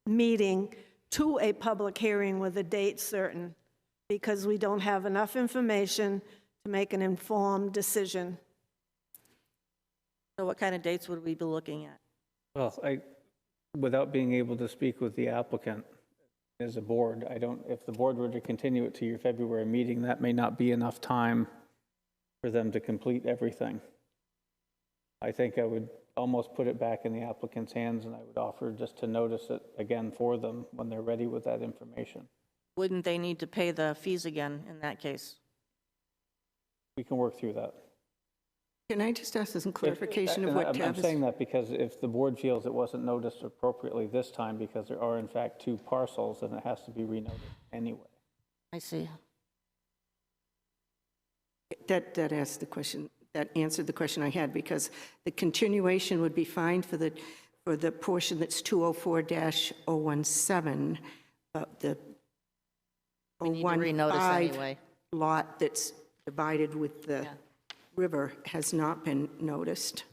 Speaker 4: meeting to a public hearing with a date certain, because we don't have enough information to make an informed decision.
Speaker 1: So what kind of dates would we be looking at?
Speaker 9: Well, without being able to speak with the applicant as a board, if the board were to continue it to your February meeting, that may not be enough time for them to complete everything. I think I would almost put it back in the applicant's hands, and I would offer just to notice it again for them when they're ready with that information.
Speaker 1: Wouldn't they need to pay the fees again in that case?
Speaker 9: We can work through that.
Speaker 6: Can I just ask some clarification of what
Speaker 9: I'm
Speaker 6: Tavis?
Speaker 9: saying that because if the board feels it wasn't noticed appropriately this time, because there are in fact 2 parcels, then it has to be renoted anyway.
Speaker 1: I see.
Speaker 6: That asked the question, that answered the question I had, because the continuation would be fine for the portion that's 204-017, but the
Speaker 1: We need to renotice
Speaker 6: 015
Speaker 1: anyway.
Speaker 6: lot that's divided with the river has not been noticed.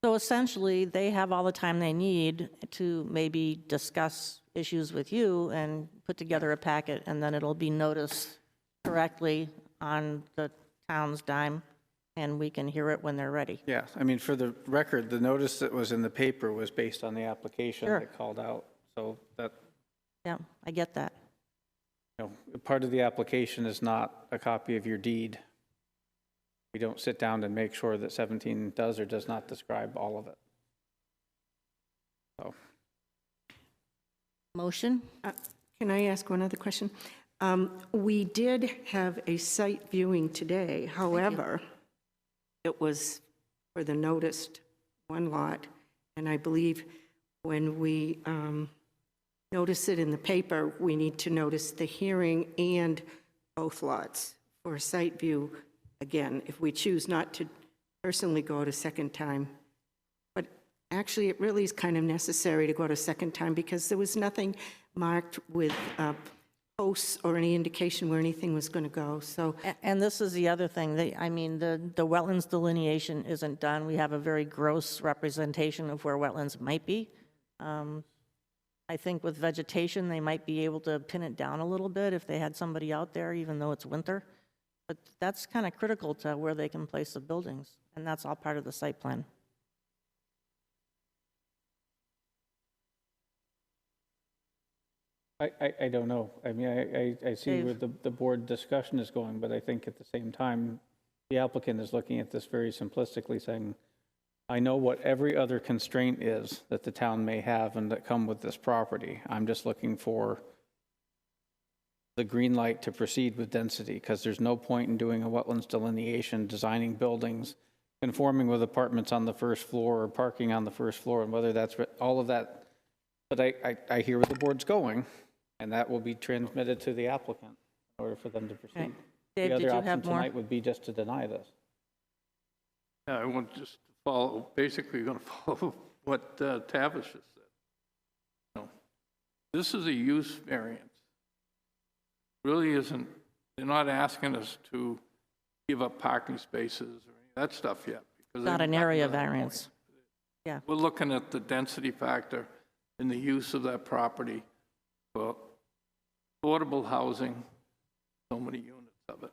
Speaker 1: So essentially, they have all the time they need to maybe discuss issues with you and put together a packet, and then it'll be noticed correctly on the town's dime, and we can hear it when they're ready.
Speaker 9: Yeah, I mean, for the record, the notice that was in the paper was based on the application
Speaker 1: Sure.
Speaker 9: that called out. So that,
Speaker 1: Yeah, I get that.
Speaker 9: you know, part of the application is not a copy of your deed. We don't sit down and make sure that 17 does or does not describe all of it. So,
Speaker 1: Motion?
Speaker 6: Can I ask one other question? We did have a site viewing today. However, it was for the noticed 1 lot, and I believe when we notice it in the paper, we need to notice the hearing and both lots for a site view again, if we choose not to personally go out a second time. But actually, it really is kind of necessary to go out a second time because there was nothing marked with posts or any indication where anything was going to go, so.
Speaker 1: And this is the other thing, I mean, the wetlands delineation isn't done. We have a very gross representation of where wetlands might be. I think with vegetation, they might be able to pin it down a little bit if they had somebody out there, even though it's winter. But that's kind of critical to where they can place the buildings, and that's all part of the site plan.
Speaker 9: I don't know. I mean, I see
Speaker 1: Dave.
Speaker 9: where the board discussion is going, but I think at the same time, the applicant is looking at this very simplistically, saying, I know what every other constraint is that the town may have and that come with this property. I'm just looking for the green light to proceed with density, because there's no point in doing a wetlands delineation, designing buildings, conforming with apartments on the first floor or parking on the first floor, and whether that's all of that. But I hear where the board's going, and that will be transmitted to the applicant in order for them to proceed.
Speaker 1: Okay. Dave,
Speaker 9: The
Speaker 1: did
Speaker 9: other
Speaker 1: you
Speaker 9: option
Speaker 1: have more?
Speaker 9: tonight would be just to deny this.
Speaker 8: Yeah, I want just to follow, basically going to follow what Tavis just said. No, this is a use variance. Really isn't, they're not asking us to give up parking spaces or any of that stuff yet. Because
Speaker 1: Not
Speaker 8: they've
Speaker 1: an
Speaker 8: gotten
Speaker 1: area
Speaker 8: to that
Speaker 1: variance.
Speaker 8: point.
Speaker 1: Yeah.
Speaker 8: We're looking at the density factor and the use of that property for affordable housing, so many units of it.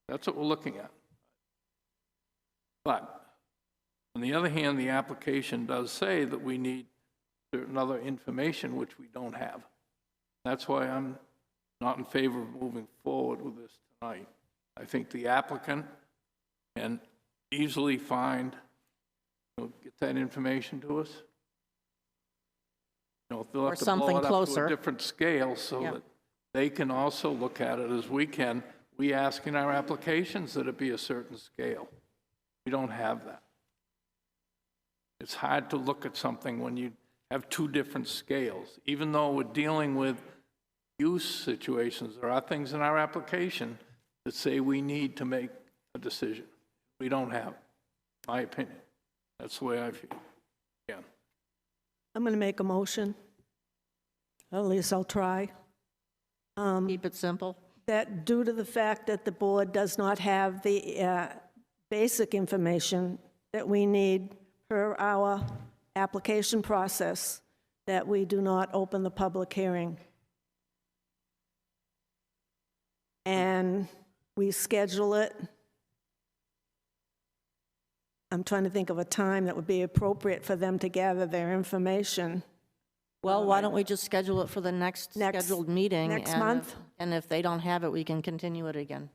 Speaker 8: That's what we're looking at. But on the other hand, the application does say that we need certain other information which we don't have. That's why I'm not in favor of moving forward with this tonight. I think the applicant can easily find, get that information to us. They'll
Speaker 1: Or
Speaker 8: have to
Speaker 1: something
Speaker 8: blow it up
Speaker 1: closer.
Speaker 8: to a different scale so
Speaker 1: Yeah.
Speaker 8: that they can also look at it as we can. We ask in our applications that it be a certain scale. We don't have that. It's hard to look at something when you have 2 different scales. Even though we're dealing with use situations, there are things in our application that say we need to make a decision. We don't have it, in my opinion. That's the way I feel. Yeah.
Speaker 4: I'm going to make a motion. At least I'll try.
Speaker 1: Keep it simple.
Speaker 4: That due to the fact that the board does not have the basic information that we need per our application process, that we do not open the public hearing. And we schedule it. I'm trying to think of a time that would be appropriate for them to gather their information.
Speaker 1: Well, why don't we just schedule it for the next scheduled meeting?
Speaker 4: next
Speaker 1: and
Speaker 4: month?
Speaker 1: And if they don't have it, we can continue it again.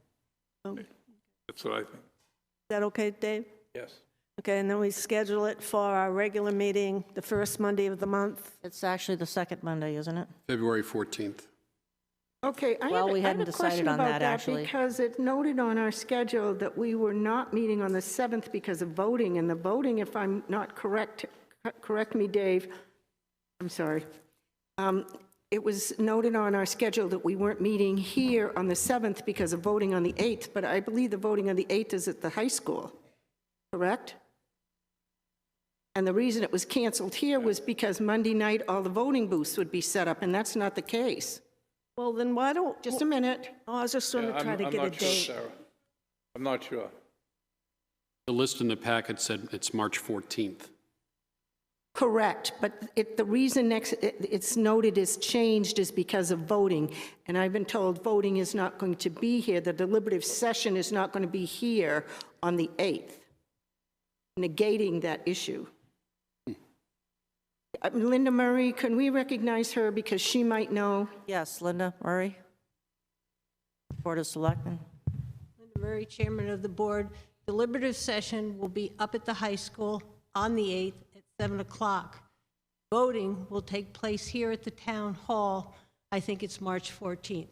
Speaker 8: That's what I think.
Speaker 4: Is that okay, Dave?
Speaker 8: Yes.
Speaker 4: Okay, and then we schedule it for our regular meeting, the first Monday of the month.
Speaker 1: It's actually the second Monday, isn't it?
Speaker 5: February 14th.
Speaker 6: Okay,
Speaker 1: Well, we
Speaker 6: I have
Speaker 1: hadn't
Speaker 6: a question
Speaker 1: decided on
Speaker 6: about
Speaker 1: that, actually.
Speaker 6: because it noted on our schedule that we were not meeting on the 7th because of voting, and the voting, if I'm not correct, correct me, Dave, I'm sorry. It was noted on our schedule that we weren't meeting here on the 7th because of voting on the 8th, but I believe the voting on the 8th is at the high school, correct? And the reason it was canceled here was because Monday night, all the voting booths would be set up, and that's not the case.
Speaker 4: Well, then why don't,
Speaker 6: Just a minute.
Speaker 4: oh, I was just going to try to
Speaker 8: I'm
Speaker 4: get a
Speaker 8: not sure,
Speaker 4: date.
Speaker 8: Sarah. I'm not sure.
Speaker 5: The list in the packet said it's March 14th.
Speaker 6: Correct, but the reason it's noted as changed is because of voting, and I've been told voting is not going to be here, the deliberative session is not going to be here on the 8th, negating that issue. Linda Murray, can we recognize her because she might know?
Speaker 1: Yes, Linda Murray, Board of Selectmen.
Speaker 10: Linda Murray, Chairman of the Board. Deliberative session will be up at the high school on the 8th at 7 o'clock. Voting will take place here at the town hall. I think it's March 14th,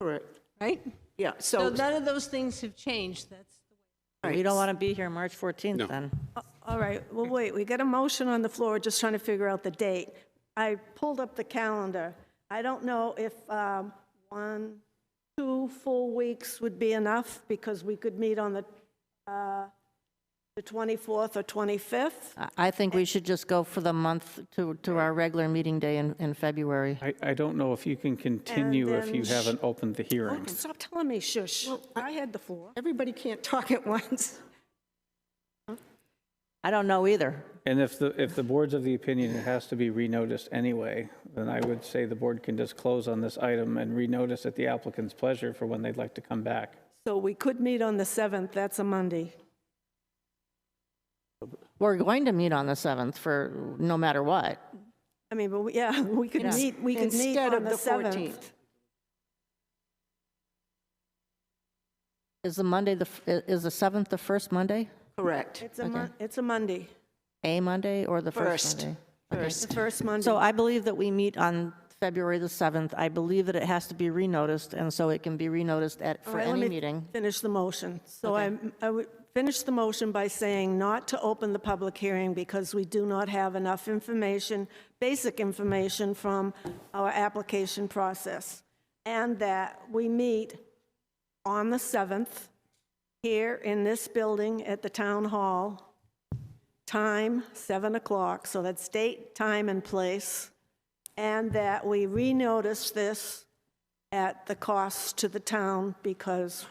Speaker 6: Correct.
Speaker 10: right?
Speaker 6: Yeah,
Speaker 10: So none of those things have changed. That's the way.
Speaker 1: We don't want to be here March 14th
Speaker 5: No.
Speaker 1: then.
Speaker 4: All right, well, wait, we got a motion on the floor, just trying to figure out the date. I pulled up the calendar. I don't know if 2 full weeks would be enough, because we could meet on the 24th or 25th.
Speaker 1: I think we should just go for the month to our regular meeting day in February.
Speaker 9: I don't know if you can continue if you
Speaker 4: then
Speaker 9: haven't opened the hearing.
Speaker 4: Oh, stop telling me shush. I had the floor.
Speaker 6: Everybody can't talk at once.
Speaker 1: I don't know either.
Speaker 9: And if the board's of the opinion it has to be renoticed anyway, then I would say the board can just close on this item and renotice at the applicant's pleasure for when they'd like to come back.
Speaker 4: So we could meet on the 7th, that's a Monday.
Speaker 1: We're going to meet on the 7th for no matter what.
Speaker 4: I mean, but yeah, we could meet
Speaker 6: Instead
Speaker 4: on
Speaker 6: of
Speaker 4: the
Speaker 6: the
Speaker 4: 7th.
Speaker 6: 14th.
Speaker 1: Is the 7th the first Monday?
Speaker 6: Correct.
Speaker 4: It's a Monday,
Speaker 1: A Monday or the first
Speaker 6: First.
Speaker 1: Monday?
Speaker 4: the first Monday.
Speaker 1: So I believe that we meet on February the 7th. I believe that it has to be renoticed, and so it can be renoticed
Speaker 4: All
Speaker 1: for
Speaker 4: right, let
Speaker 1: any
Speaker 4: me
Speaker 1: meeting.
Speaker 4: Finish the motion. So
Speaker 1: Okay.
Speaker 4: I would finish the motion by saying not to open the public hearing because we do not have enough information, basic information from our application process, and that we meet on the 7th here in this building at the town hall, time 7 o'clock, so that's date, time, and place, and that we renotice this at the cost to the town because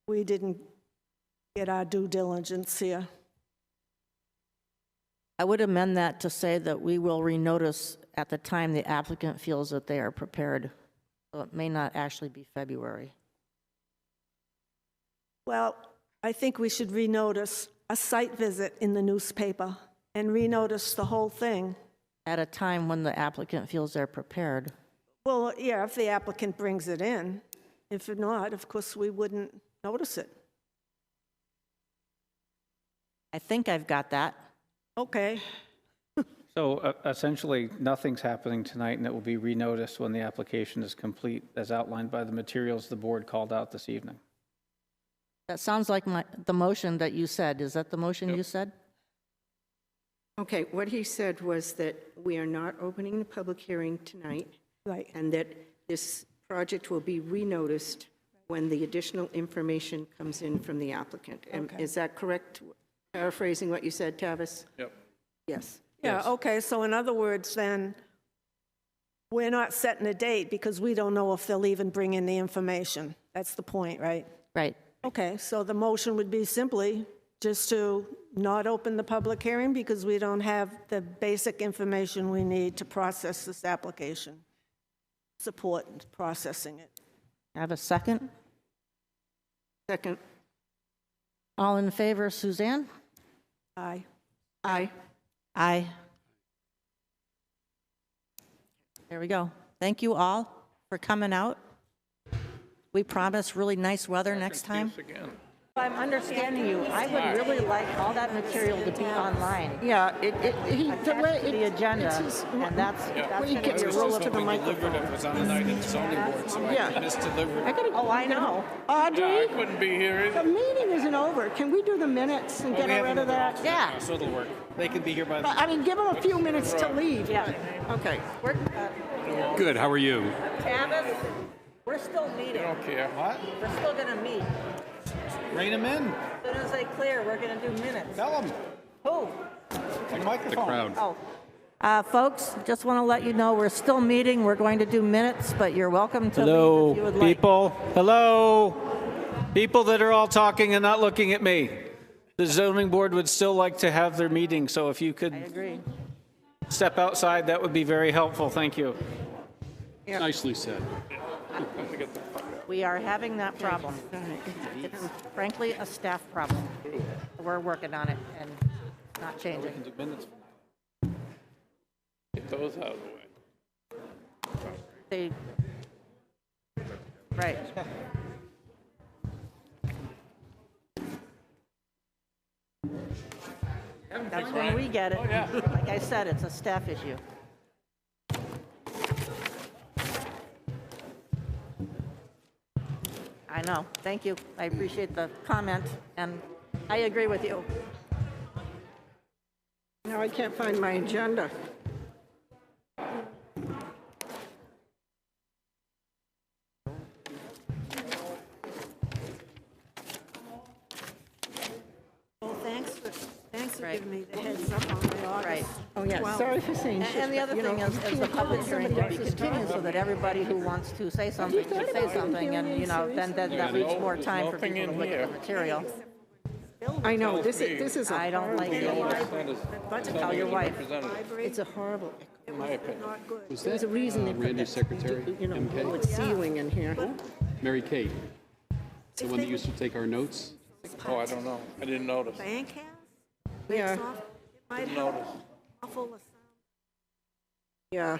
Speaker 4: we didn't get our due diligence here.
Speaker 1: I would amend that to say that we will renotice at the time the applicant feels that they are prepared. So it may not actually be February.
Speaker 4: Well, I think we should renotice a site visit in the newspaper and renotice the whole thing.
Speaker 1: At a time when the applicant feels they're prepared.
Speaker 4: Well, yeah, if the applicant brings it in. If not, of course, we wouldn't notice it.
Speaker 1: I think I've got that.
Speaker 4: Okay.
Speaker 9: So essentially, nothing's happening tonight, and it will be renoticed when the application is complete, as outlined by the materials the board called out this evening.
Speaker 1: That sounds like the motion that you said. Is that the motion you said?
Speaker 6: Okay, what he said was that we are not opening the public hearing tonight,
Speaker 4: Right.
Speaker 6: and that this project will be renoticed when the additional information comes in from the applicant.
Speaker 4: Okay.
Speaker 6: Is that correct? Paraphrasing what you said, Tavis?
Speaker 8: Yep.
Speaker 6: Yes.
Speaker 4: Yeah, okay, so in other words, then, we're not setting a date because we don't know if they'll even bring in the information. That's the point, right?
Speaker 1: Right.
Speaker 4: Okay, so the motion would be simply just to not open the public hearing because we don't have the basic information we need to process this application, support processing it.
Speaker 1: Have a second?
Speaker 6: Second.
Speaker 1: All in favor, Suzanne?
Speaker 4: Aye.
Speaker 6: Aye.
Speaker 1: Aye. There we go. Thank you all for coming out. We promise really nice weather next time.
Speaker 8: Yes, again.
Speaker 1: I'm understanding you. I would really like all that material to be online.
Speaker 6: Yeah, the
Speaker 1: Attached
Speaker 6: way.
Speaker 1: to the agenda, and that's
Speaker 6: Well, you
Speaker 1: gonna
Speaker 6: get
Speaker 1: be
Speaker 6: your
Speaker 1: a
Speaker 6: roll
Speaker 1: rule
Speaker 6: to the microphone.
Speaker 7: It was on the night of the zoning board, so I
Speaker 6: Yeah.
Speaker 7: misdelivered.
Speaker 6: I gotta,
Speaker 1: Oh, I know.
Speaker 6: Audrey,
Speaker 8: Couldn't be here
Speaker 6: the meeting isn't over. Can we do the minutes and get rid of that?
Speaker 1: Yeah.
Speaker 7: So it'll work. They can be here by the.
Speaker 6: I mean, give them a few minutes to leave.
Speaker 1: Yeah.
Speaker 6: Okay.
Speaker 1: We're,
Speaker 5: Good, how are you?
Speaker 1: Travis, we're still meeting.
Speaker 8: I don't care.
Speaker 7: What?
Speaker 1: We're still gonna meet.
Speaker 7: Rein them in.
Speaker 1: As soon as they clear, we're gonna do minutes.
Speaker 7: Tell them.
Speaker 1: Who?
Speaker 7: The
Speaker 5: The
Speaker 7: microphone.
Speaker 5: crowd.
Speaker 1: Oh. Folks, just want to let you know, we're still meeting. We're going to do minutes, but you're welcome to leave
Speaker 9: Hello,
Speaker 1: if you would like.
Speaker 9: people. Hello. People that are all talking and not looking at me. The zoning board would still like to have their meeting, so if you
Speaker 1: I
Speaker 9: could
Speaker 1: agree.
Speaker 9: step outside, that would be very helpful. Thank you.
Speaker 5: Nicely said.
Speaker 1: We are having that problem. It's frankly a staff problem. We're working on it and not changing.
Speaker 8: Get those out of the way.
Speaker 1: They, right. That's when we get it. Like I said, it's a staff issue. I know. Thank you. I appreciate the comment, and I agree with you.
Speaker 6: Now I can't find my agenda.
Speaker 4: Well, thanks for
Speaker 1: Right.
Speaker 4: giving me the heads up on my August.
Speaker 1: Right.
Speaker 6: Oh, yeah, sorry for saying shit.
Speaker 1: And the other
Speaker 6: but, you
Speaker 1: thing
Speaker 6: know,
Speaker 1: is
Speaker 6: you
Speaker 1: the
Speaker 6: can't
Speaker 1: public
Speaker 6: have
Speaker 1: hearing to
Speaker 6: somebody
Speaker 1: be
Speaker 6: else's
Speaker 1: continued so that everybody who wants to say something can say something, and, you know, then that leaves more time for
Speaker 8: nothing
Speaker 1: people to
Speaker 8: in
Speaker 1: look at
Speaker 8: here.
Speaker 1: the material.
Speaker 6: I know, this is a
Speaker 1: I don't like it either. Tell your wife.
Speaker 6: It's a horrible,
Speaker 8: My opinion.
Speaker 6: there's a reason they put
Speaker 5: Randy's
Speaker 6: that,
Speaker 5: secretary,
Speaker 6: you know,
Speaker 5: MK?
Speaker 6: wood ceiling in here.
Speaker 5: Mary Kate, the one that used to take our notes?
Speaker 8: Oh, I don't know. I didn't notice.
Speaker 4: Bank has?
Speaker 6: Yeah,
Speaker 4: It might
Speaker 8: Didn't
Speaker 4: help
Speaker 8: notice.
Speaker 4: muffle the sound.
Speaker 6: yeah.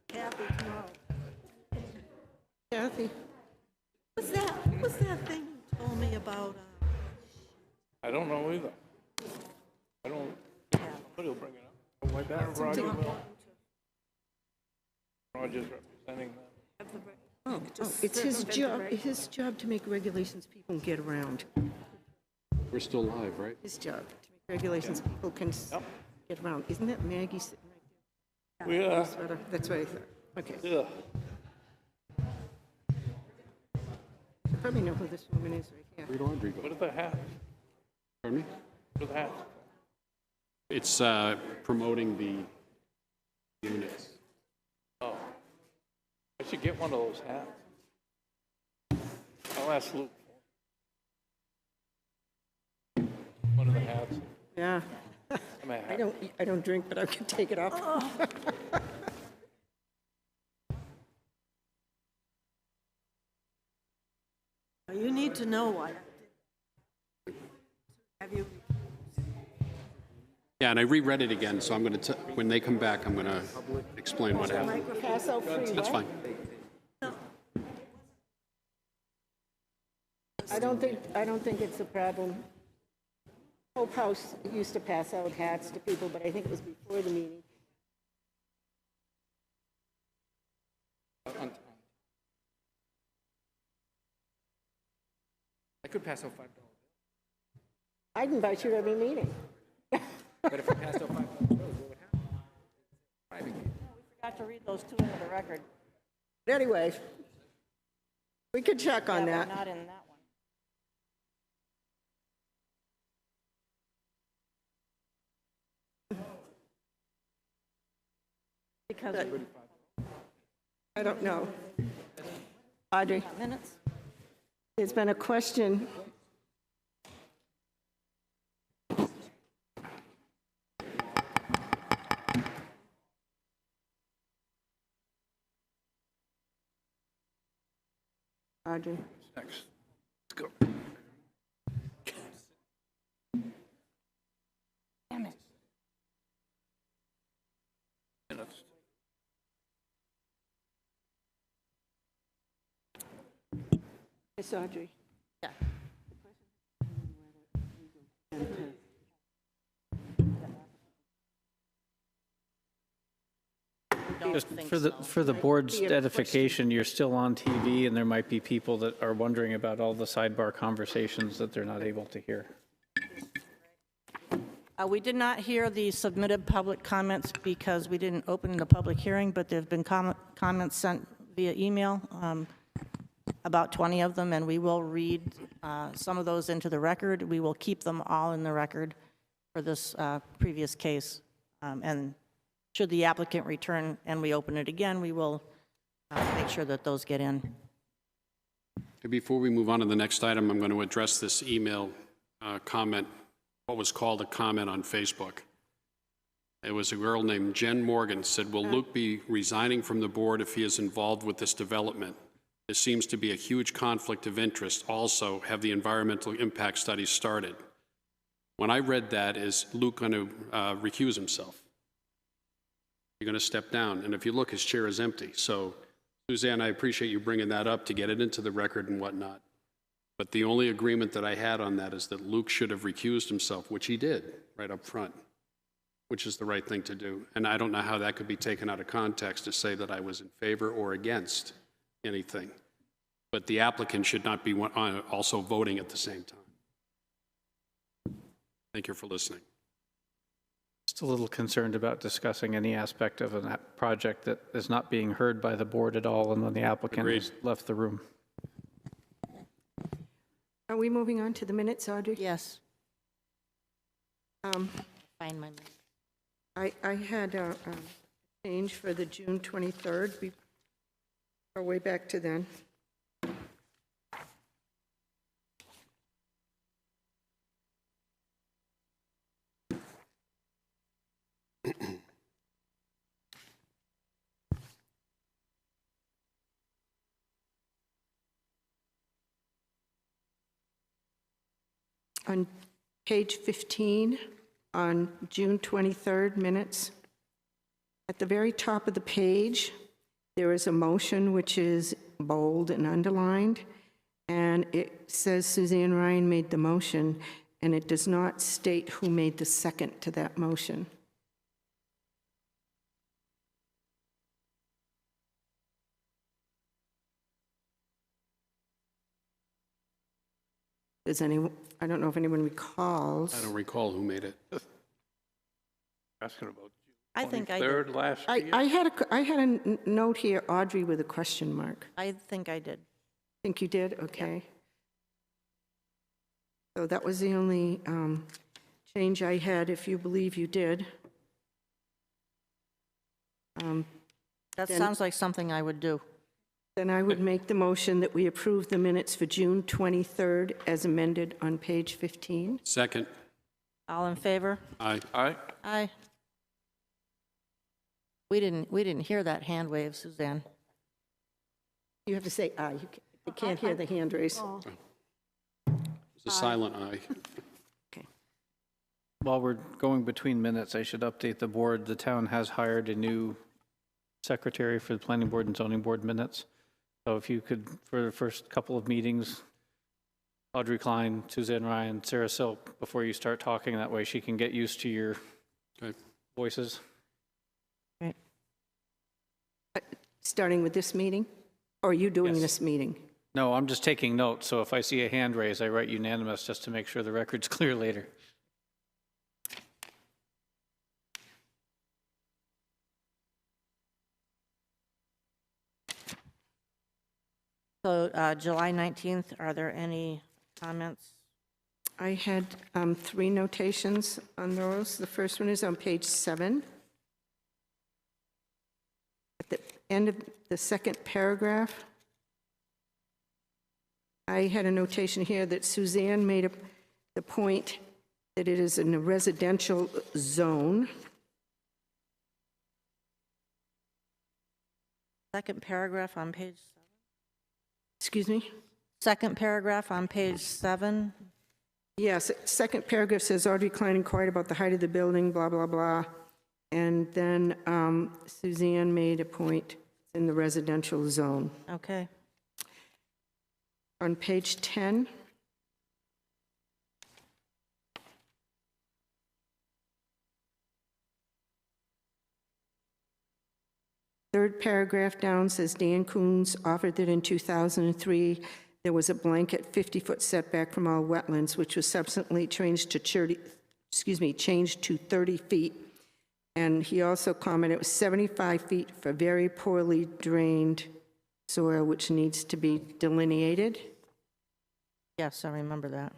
Speaker 4: Kathy tomorrow.
Speaker 6: Kathy,
Speaker 4: What was that thing you told me about?
Speaker 8: I don't know either. I don't, somebody will bring it up. My dad, Roger will. Roger's representing them.
Speaker 6: it's his job to make regulations people can get around.
Speaker 5: We're still live, right?
Speaker 6: His job, to make regulations people can get around. Isn't that Maggie sitting right
Speaker 8: We are,
Speaker 6: there? Sweater? That's what I thought. Okay,
Speaker 8: yeah.
Speaker 6: you probably know who this woman is right here.
Speaker 5: Where'd Audrey go?
Speaker 8: What are the hats?
Speaker 5: Pardon me?
Speaker 8: What are the hats?
Speaker 5: It's promoting the units.
Speaker 8: Oh. I should get one of those hats. I'll ask Luke. One of the hats.
Speaker 6: Yeah,
Speaker 8: I'm a hat.
Speaker 6: I don't drink, but I can take it off.
Speaker 4: You need to know what. Have you?
Speaker 5: Yeah, and I reread it again, so I'm going to, when they come back, I'm going to explain what happened.
Speaker 6: Pass out free,
Speaker 5: That's
Speaker 6: what?
Speaker 5: fine.
Speaker 6: I don't think it's a problem. Hope House used to pass out hats to people, but I think it was before the meeting.
Speaker 7: I could pass out $5.
Speaker 6: I'd invite you to every meeting.
Speaker 7: But if I passed out $5, what would happen?
Speaker 1: Forgot to read those two into the record.
Speaker 6: But anyway, we could check on
Speaker 1: Yeah,
Speaker 6: that.
Speaker 1: but not in that one. Because
Speaker 6: I don't know. Audrey,
Speaker 1: minutes.
Speaker 6: there's been a question. Audrey,
Speaker 8: Next. Let's go.
Speaker 6: Miss Audrey.
Speaker 1: Yeah.
Speaker 9: Just for the board's edification, you're still on TV, and there might be people that are wondering about all the sidebar conversations that they're not able to hear.
Speaker 1: We did not hear the submitted public comments because we didn't open the public hearing, but there have been comments sent via email, about 20 of them, and we will read some of those into the record. We will keep them all in the record for this previous case. And should the applicant return and we open it again, we will make sure that those get in.
Speaker 5: Before we move on to the next item, I'm going to address this email comment, what was called a comment on Facebook. It was a girl named Jen Morgan said, will Luke be resigning from the board if he is involved with this development? There seems to be a huge conflict of interest. Also, have the environmental impact studies started? When I read that, is Luke going to recuse himself? You're going to step down. And if you look, his chair is empty. So, Suzanne, I appreciate you bringing that up to get it into the record and whatnot. But the only agreement that I had on that is that Luke should have recused himself, which he did right up front, which is the right thing to do. And I don't know how that could be taken out of context to say that I was in favor or against anything. But the applicant should not be also voting at the same time. Thank you for listening.
Speaker 9: Just a little concerned about discussing any aspect of a project that is not being heard by the board at all and when the applicant has left the room.
Speaker 6: Are we moving on to the minutes, Audrey?
Speaker 1: Yes. Find my minutes.
Speaker 6: I had a change for the June 23rd, or way back to then. On page 15, on June 23rd minutes, at the very top of the page, there is a motion which is bold and underlined, and it says Suzanne Ryan made the motion, and it does not state who made the second to that motion. Does anyone, I don't know if anyone recalls.
Speaker 5: I don't recall who made it.
Speaker 8: Asking about
Speaker 1: I think I
Speaker 8: June
Speaker 1: did.
Speaker 8: 23rd last year?
Speaker 6: I had a note here, Audrey, with a question mark.
Speaker 1: I think I did.
Speaker 6: Think you did? Okay. So that was the only change I had, if you believe you did.
Speaker 1: That
Speaker 6: Then-
Speaker 1: sounds like something I would do.
Speaker 6: Then I would make the motion that we approve the minutes for June 23rd as amended on page 15.
Speaker 5: Second.
Speaker 1: All in favor?
Speaker 5: Aye.
Speaker 8: Aye.
Speaker 1: Aye. We didn't hear that hand wave, Suzanne.
Speaker 6: You have to say aye. You can't hear the hand raise.
Speaker 5: It's a silent aye.
Speaker 6: Okay.
Speaker 9: While we're going between minutes, I should update the board. The town has hired a new secretary for the planning board and zoning board minutes. So if you could, for the first couple of meetings, Audrey Klein, Suzanne Ryan, Sarah Silk, before you start talking, that way she can get used to your voices.
Speaker 6: Starting with this meeting? Or are you doing
Speaker 9: Yes.
Speaker 6: this meeting?
Speaker 9: No, I'm just taking notes, so if I see a hand raise, I write unanimous just to make sure the record's clear later.
Speaker 1: So July 19th, are there any comments?
Speaker 6: I had 3 notations on those. The first one is on page 7. At the end of the second paragraph, I had a notation here that Suzanne made the point that it is in a residential zone.
Speaker 1: Second paragraph on page 7.
Speaker 6: Excuse me?
Speaker 1: Second paragraph on page 7.
Speaker 6: Yes, second paragraph says Audrey Klein inquired about the height of the building, blah, blah, blah. And then Suzanne made a point in the residential zone.
Speaker 1: Okay.
Speaker 6: On page 10, third paragraph down says Dan Coons offered that in 2003, there was a blanket 50-foot setback from all wetlands, which was subsequently changed to 30 feet. And he also commented it was 75 feet for very poorly drained soil, which needs to be delineated.
Speaker 1: Yes, I remember that.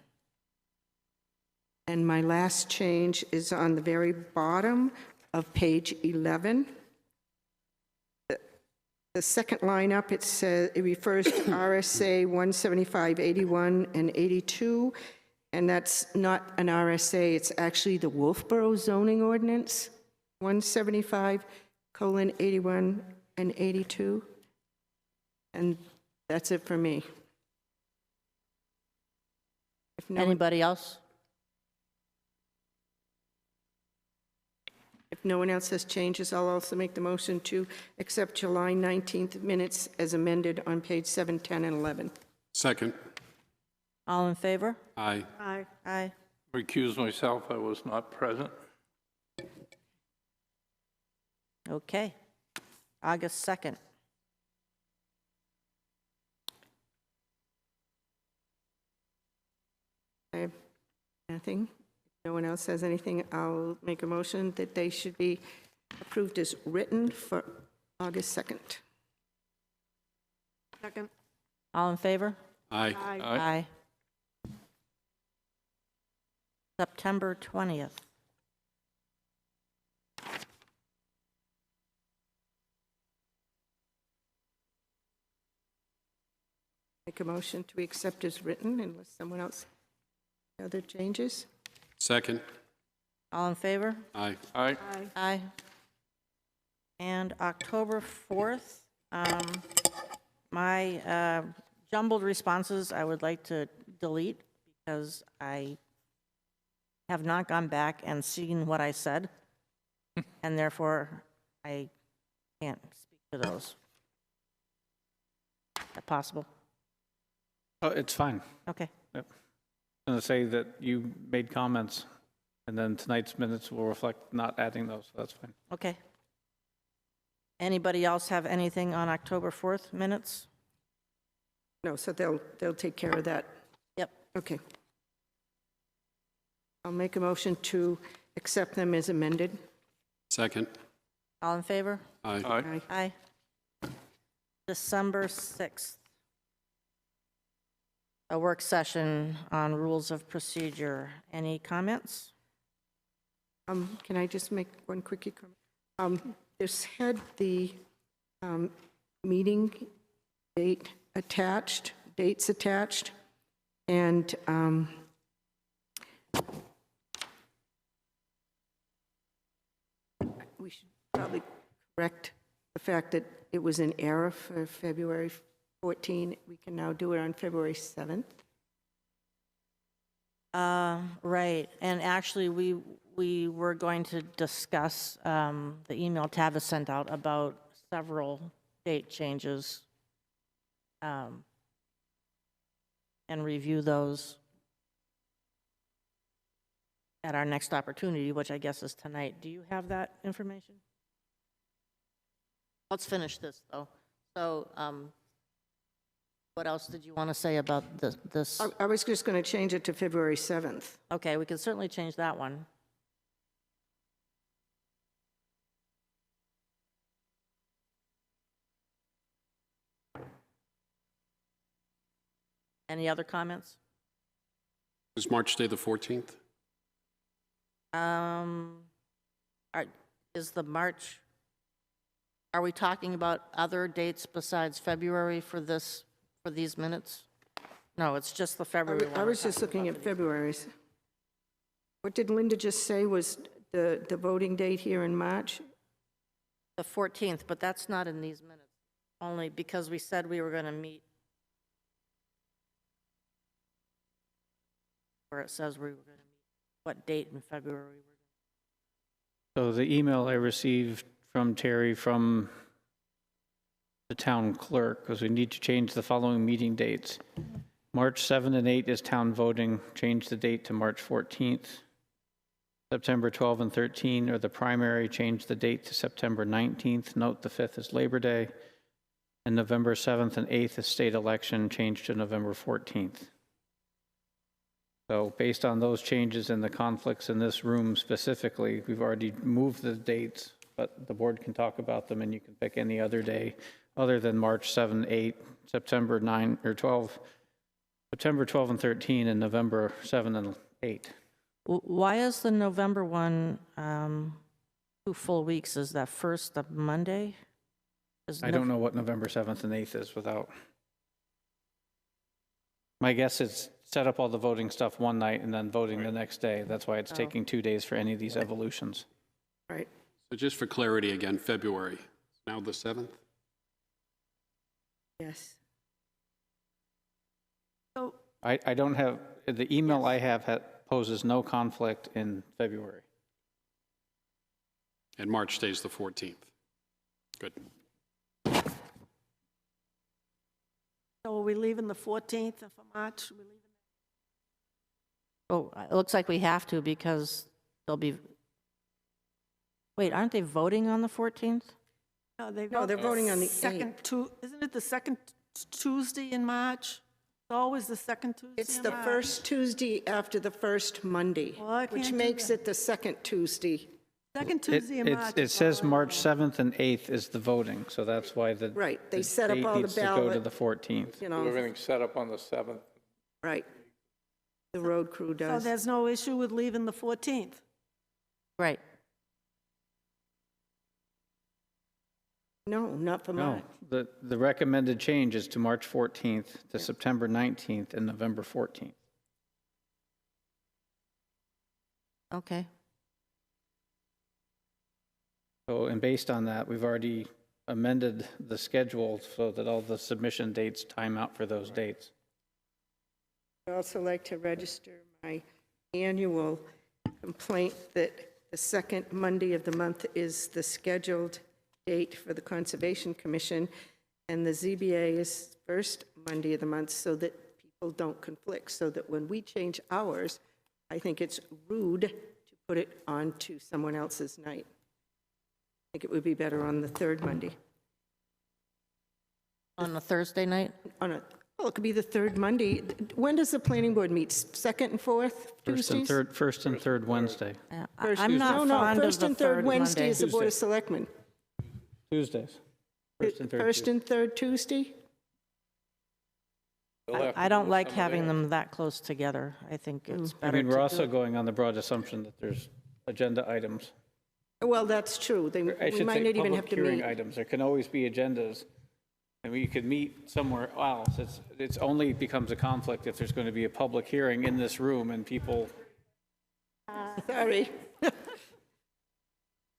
Speaker 6: And my last change is on the very bottom of page 11. The second line up, it says, it refers to RSA 175, 81, and 82, and that's not an RSA, it's actually the Wolfeboro zoning ordinance, 175:81 and 82. And that's it for me. If no one-
Speaker 1: Anybody else?
Speaker 6: If no one else has changes, I'll also make the motion to accept July 19th minutes as amended on page 7, 10, and 11.
Speaker 5: Second.
Speaker 1: All in favor?
Speaker 5: Aye.
Speaker 4: Aye.
Speaker 1: Aye.
Speaker 8: Recuse myself, I was not present.
Speaker 1: Okay. August 2nd.
Speaker 6: I have nothing. If no one else has anything, I'll make a motion that they should be approved as written for August 2nd.
Speaker 4: Second.
Speaker 1: All in favor?
Speaker 5: Aye.
Speaker 1: Aye. September 20th.
Speaker 6: Make a motion to accept as written unless someone else has other changes.
Speaker 5: Second.
Speaker 1: All in favor?
Speaker 5: Aye.
Speaker 8: Aye.
Speaker 4: Aye.
Speaker 1: Aye. And October 4th, my jumbled responses I would like to delete because I have not gone back and seen what I said, and therefore I can't speak to those. Is that possible?
Speaker 9: Oh, it's fine.
Speaker 1: Okay.
Speaker 9: I'm going to say that you made comments, and then tonight's minutes will reflect not adding those, so that's fine.
Speaker 1: Okay. Anybody else have anything on October 4th minutes?
Speaker 6: No, so they'll take care of that.
Speaker 1: Yep.
Speaker 6: Okay. I'll make a motion to accept them as amended.
Speaker 5: Second.
Speaker 1: All in favor?
Speaker 5: Aye.
Speaker 8: Aye.
Speaker 1: Aye. December 6th. A work session on rules of procedure. Any comments?
Speaker 6: Can I just make one quickie comment? This had the meeting dates attached, and we should probably correct the fact that it was an error for February 14. We can now do it on February 7th.
Speaker 1: Right, and actually, we were going to discuss the email Tavis sent out about several date changes and review those at our next opportunity, which I guess is tonight. Do you have that information? Let's finish this, though. So, what else did you want to say about this?
Speaker 6: I was just going to change it to February 7th.
Speaker 1: Okay, we can certainly change that one. Any other comments?
Speaker 5: Is March Day the 14th?
Speaker 1: Is the March, are we talking about other dates besides February for this, for these minutes? No, it's just the February one.
Speaker 6: I was just looking at February's. What did Linda just say was the voting date here in March?
Speaker 1: The 14th, but that's not in these minutes, only because we said we were going to meet where it says we were going to meet, what date in February.
Speaker 9: So the email I received from Terry from the town clerk, because we need to change the following meeting dates. March 7 and 8 is town voting, change the date to March 14th. September 12 and 13 are the primary, change the date to September 19th. Note the 5th is Labor Day. And November 7th and 8th is state election, changed to November 14th. So based on those changes and the conflicts in this room specifically, we've already moved the dates, but the board can talk about them and you can pick any other day other than March 7, 8, September 9 or 12, September 12 and 13, and November 7 and 8.
Speaker 1: Why is the November one 2 full weeks? Is that first a Monday?
Speaker 9: I don't know what November 7th and 8th is without. My guess is set up all the voting stuff one night and then voting the next day. That's why it's taking 2 days for any of these evolutions.
Speaker 6: Right.
Speaker 5: So just for clarity again, February, now the 7th?
Speaker 6: Yes.
Speaker 4: So,
Speaker 9: I don't have, the email I have poses no conflict in February.
Speaker 5: And March stays the 14th. Good.
Speaker 4: so are we leaving the 14th of March?
Speaker 1: Oh, it looks like we have to because they'll be, wait, aren't they voting on the 14th?
Speaker 4: No, they
Speaker 6: No, they're voting on the
Speaker 4: second, isn't it the second Tuesday in March? It's always the second Tuesday
Speaker 6: It's
Speaker 4: in
Speaker 6: the
Speaker 4: March.
Speaker 6: first Tuesday after the first Monday,
Speaker 4: Well, I
Speaker 6: which
Speaker 4: can't do
Speaker 6: makes
Speaker 4: that.
Speaker 6: it the second Tuesday.
Speaker 4: Second Tuesday in March.
Speaker 9: It
Speaker 4: is
Speaker 9: says
Speaker 4: all I
Speaker 9: March
Speaker 4: know.
Speaker 9: 7th and 8th is the voting, so that's why the
Speaker 6: Right, they
Speaker 9: the
Speaker 6: set up
Speaker 9: date
Speaker 6: all the
Speaker 9: needs to go to
Speaker 6: ballot.
Speaker 9: the 14th.
Speaker 6: You
Speaker 8: Do
Speaker 6: know,
Speaker 8: everything set up on the 7th.
Speaker 6: right. The road crew
Speaker 4: So
Speaker 6: does.
Speaker 4: there's no issue with leaving the 14th?
Speaker 1: Right.
Speaker 6: No, not for
Speaker 9: No,
Speaker 6: March.
Speaker 9: the recommended change is to March 14th, to September 19th, and November 14th.
Speaker 1: Okay.
Speaker 9: So, and based on that, we've already amended the schedule so that all the submission dates time out for those dates.
Speaker 6: I'd also like to register my annual complaint that the second Monday of the month is the scheduled date for the Conservation Commission, and the ZBA is first Monday of the month, so that people don't conflict, so that when we change ours, I think it's rude to put it onto someone else's night. I think it would be better on the third Monday.
Speaker 1: On a Thursday night?
Speaker 6: Well, it could be the third Monday. When does the planning board meet? Second and fourth Tuesdays?
Speaker 9: First and third Wednesday.
Speaker 1: Yeah,
Speaker 6: First
Speaker 1: I'm
Speaker 6: Tuesday.
Speaker 1: not
Speaker 6: No,
Speaker 1: fond of
Speaker 6: first
Speaker 1: the
Speaker 6: and third
Speaker 1: third
Speaker 6: Wednesday
Speaker 1: Monday.
Speaker 6: is the Board of Selectmen.
Speaker 9: Tuesdays. First and third
Speaker 6: First
Speaker 9: Tuesday.
Speaker 6: and third Tuesday?
Speaker 1: I don't like having them that close together. I think it's
Speaker 9: I
Speaker 1: better
Speaker 9: mean,
Speaker 1: to
Speaker 9: we're
Speaker 1: do
Speaker 9: also
Speaker 1: it.
Speaker 9: going on the broad assumption that there's agenda items.
Speaker 6: Well, that's true.
Speaker 9: I
Speaker 6: We
Speaker 9: should
Speaker 6: might
Speaker 9: say
Speaker 6: not even have
Speaker 9: public
Speaker 6: to
Speaker 9: hearing
Speaker 6: meet.
Speaker 9: items. There can always be agendas. And we could meet somewhere else. It's only becomes a conflict if there's going to be a public hearing in this room and people,
Speaker 6: Sorry.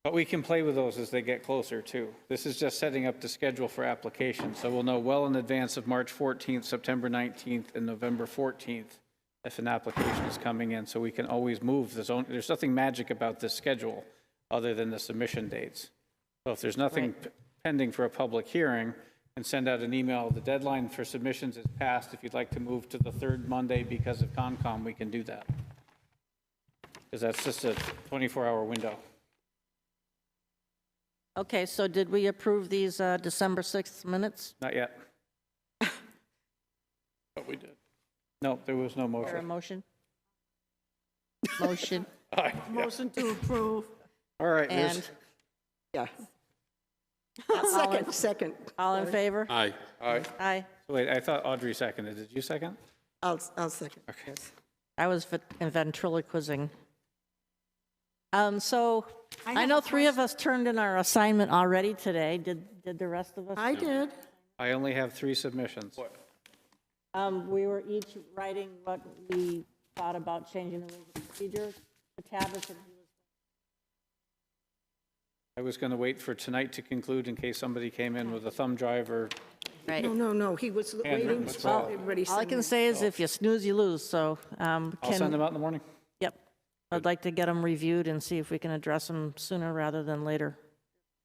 Speaker 9: but we can play with those as they get closer too. This is just setting up the schedule for application. So we'll know well in advance of March 14th, September 19th, and November 14th if an application is coming in. So we can always move the zone. There's nothing magic about this schedule other than the submission dates. So if there's nothing pending for a public hearing, and send out an email, the deadline for submissions is passed. If you'd like to move to the third Monday because of Concom, we can do that. Because that's just a 24-hour window.
Speaker 1: Okay, so did we approve these December 6th minutes?
Speaker 9: Not yet.
Speaker 8: But we did.
Speaker 9: No, there was no
Speaker 1: Or a
Speaker 9: motion.
Speaker 1: motion? Motion.
Speaker 4: Motion to approve.
Speaker 9: All right,
Speaker 1: And
Speaker 6: Yeah.
Speaker 1: all
Speaker 6: Second.
Speaker 1: all in favor?
Speaker 5: Aye.
Speaker 1: Aye.
Speaker 9: wait, I thought Audrey seconded. Did you second?
Speaker 6: I'll second. Yes.
Speaker 1: I was ventriloquizing. So I know 3 of us turned in our assignment already today. Did the rest of us?
Speaker 6: I did.
Speaker 9: I only have 3 submissions.
Speaker 1: We were each writing what we thought about changing the rules of procedure. The Tavis and he was.
Speaker 9: I was going to wait for tonight to conclude in case somebody came in with a thumb drive or,
Speaker 1: Right.
Speaker 6: No, he was waiting
Speaker 9: what's
Speaker 6: for everybody.
Speaker 1: All I can say is if you snooze, you lose. So
Speaker 9: I'll send them out in the morning.
Speaker 1: Yep. I'd like to get them reviewed and see if we can address them sooner rather than later.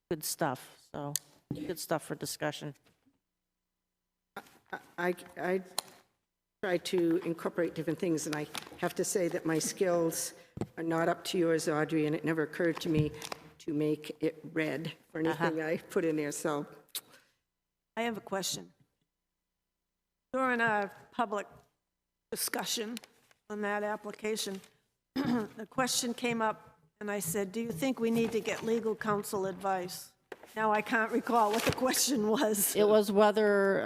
Speaker 1: Good stuff. So good stuff for discussion.
Speaker 6: I try to incorporate different things, and I have to say that my skills are not up to yours, Audrey, and it never occurred to me to make it red for anything I put in there, so.
Speaker 4: I have a question. During our public discussion on that application, the question came up, and I said, do you think we need to get legal counsel advice? Now I can't recall what the question was.
Speaker 1: It was whether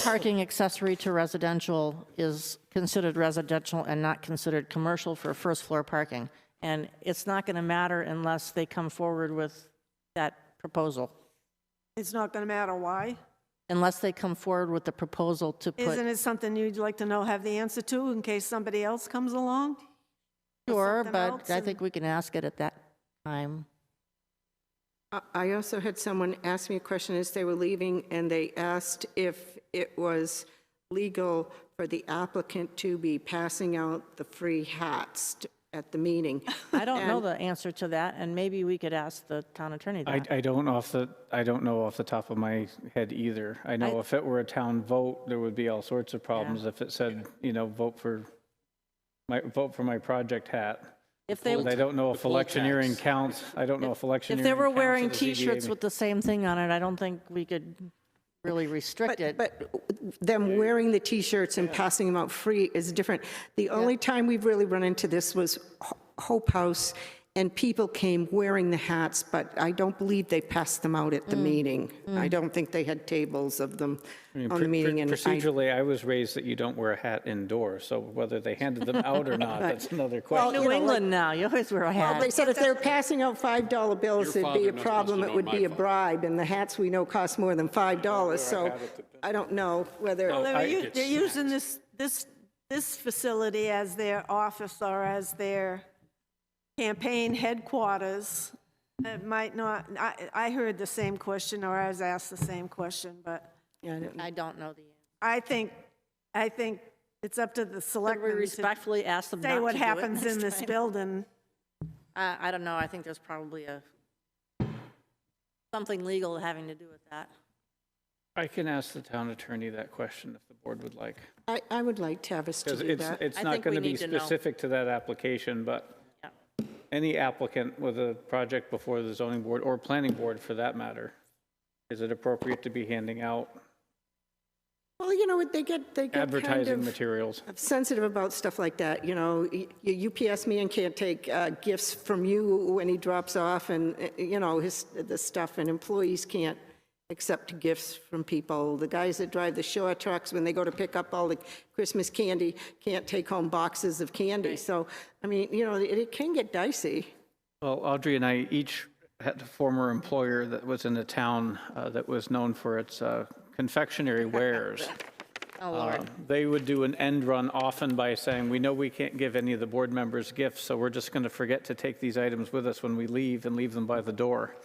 Speaker 1: parking accessory to residential is considered residential and not considered commercial for first-floor parking. And it's not going to matter unless they come forward with that proposal.
Speaker 4: It's not going to matter why?
Speaker 1: Unless they come forward with the proposal to put...
Speaker 4: Isn't it something you'd like to know, have the answer to, in case somebody else comes along?
Speaker 1: Sure,
Speaker 4: something
Speaker 1: but
Speaker 4: else
Speaker 1: I
Speaker 4: and-
Speaker 1: think we can ask it at that time.
Speaker 6: I also had someone ask me a question as they were leaving, and they asked if it was legal for the applicant to be passing out the free hats at the meeting.
Speaker 1: I don't know the answer to that, and maybe we could ask the town attorney that.
Speaker 9: I don't know off the top of my head either. I know if it were a town vote, there would be all sorts of problems. If it said, vote for my project hat.
Speaker 1: If they,
Speaker 9: I don't know if electioneering counts. I don't know if electioneering
Speaker 1: if they were
Speaker 9: counts
Speaker 1: wearing
Speaker 9: at a ZBA
Speaker 1: T-shirts
Speaker 9: meeting.
Speaker 1: with the same thing on it, I don't think we could really restrict it.
Speaker 6: But them wearing the T-shirts and passing them out free is different. The only time we've really run into this was Hope House, and people came wearing the hats, but I don't believe they passed them out at the meeting. I don't think they had tables of them on the meeting. And
Speaker 9: Procedurally, I was raised that you don't wear a hat indoors, so whether they handed them out or not, that's another question.
Speaker 1: New England now, you always wear a
Speaker 6: Well,
Speaker 1: hat.
Speaker 6: they said if they're passing out $5 bills,
Speaker 5: Your
Speaker 6: it'd be
Speaker 5: father
Speaker 6: a
Speaker 5: must
Speaker 6: problem.
Speaker 5: have
Speaker 6: It would
Speaker 5: known
Speaker 6: be
Speaker 5: my
Speaker 6: a
Speaker 5: father.
Speaker 6: bribe, and the hats we know cost more than $5. So I don't know whether.
Speaker 4: Well, they're using this facility as their office or as their campaign headquarters. It might not, I heard the same question, or I was asked the same question, but
Speaker 6: Yeah, I don't know.
Speaker 1: I don't know the answer.
Speaker 4: I think it's up to the
Speaker 1: Could we
Speaker 4: selectmen to
Speaker 1: respectfully ask them not
Speaker 4: say
Speaker 1: to
Speaker 4: what
Speaker 1: do it
Speaker 4: happens in
Speaker 1: next
Speaker 4: this
Speaker 1: time?
Speaker 4: building.
Speaker 1: I don't know, I think there's probably something legal having to do with that.
Speaker 9: I can ask the town attorney that question if the board would like.
Speaker 6: I would like Tavis to
Speaker 9: Because
Speaker 6: do that.
Speaker 9: it's
Speaker 1: I
Speaker 9: not
Speaker 1: think
Speaker 9: going
Speaker 1: we
Speaker 9: to be
Speaker 1: need to know.
Speaker 9: specific to that application, but
Speaker 1: Yeah.
Speaker 9: any applicant with a project before the zoning board, or planning board for that matter, is it appropriate to be handing out
Speaker 6: Well, they get kind
Speaker 9: advertising
Speaker 6: of
Speaker 9: materials?
Speaker 6: sensitive about stuff like that. Your UPS man can't take gifts from you when he drops off, and the stuff, and employees can't accept gifts from people. The guys that drive the shore trucks, when they go to pick up all the Christmas candy, can't take home boxes of candy. So, it can get dicey.
Speaker 9: Well, Audrey and I each had a former employer that was in a town that was known for its confectionery wares.
Speaker 1: Oh, Lord.
Speaker 9: They would do an end run often by saying, we know we can't give any of the board members gifts, so we're just going to forget to take these items with us when we leave and leave them by the door.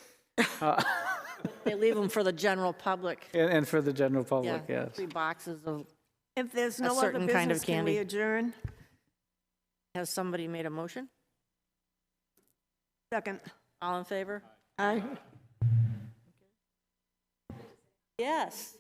Speaker 1: They leave them for the general public.
Speaker 9: And for the general
Speaker 1: Yeah,
Speaker 9: public, yes.
Speaker 1: 3 boxes of,
Speaker 4: If there's
Speaker 1: A
Speaker 4: no other
Speaker 1: certain kind of
Speaker 4: business, can we
Speaker 1: candy.
Speaker 4: adjourn?
Speaker 1: has somebody made a motion?
Speaker 4: Second.
Speaker 1: All in favor?
Speaker 6: I
Speaker 1: Yes.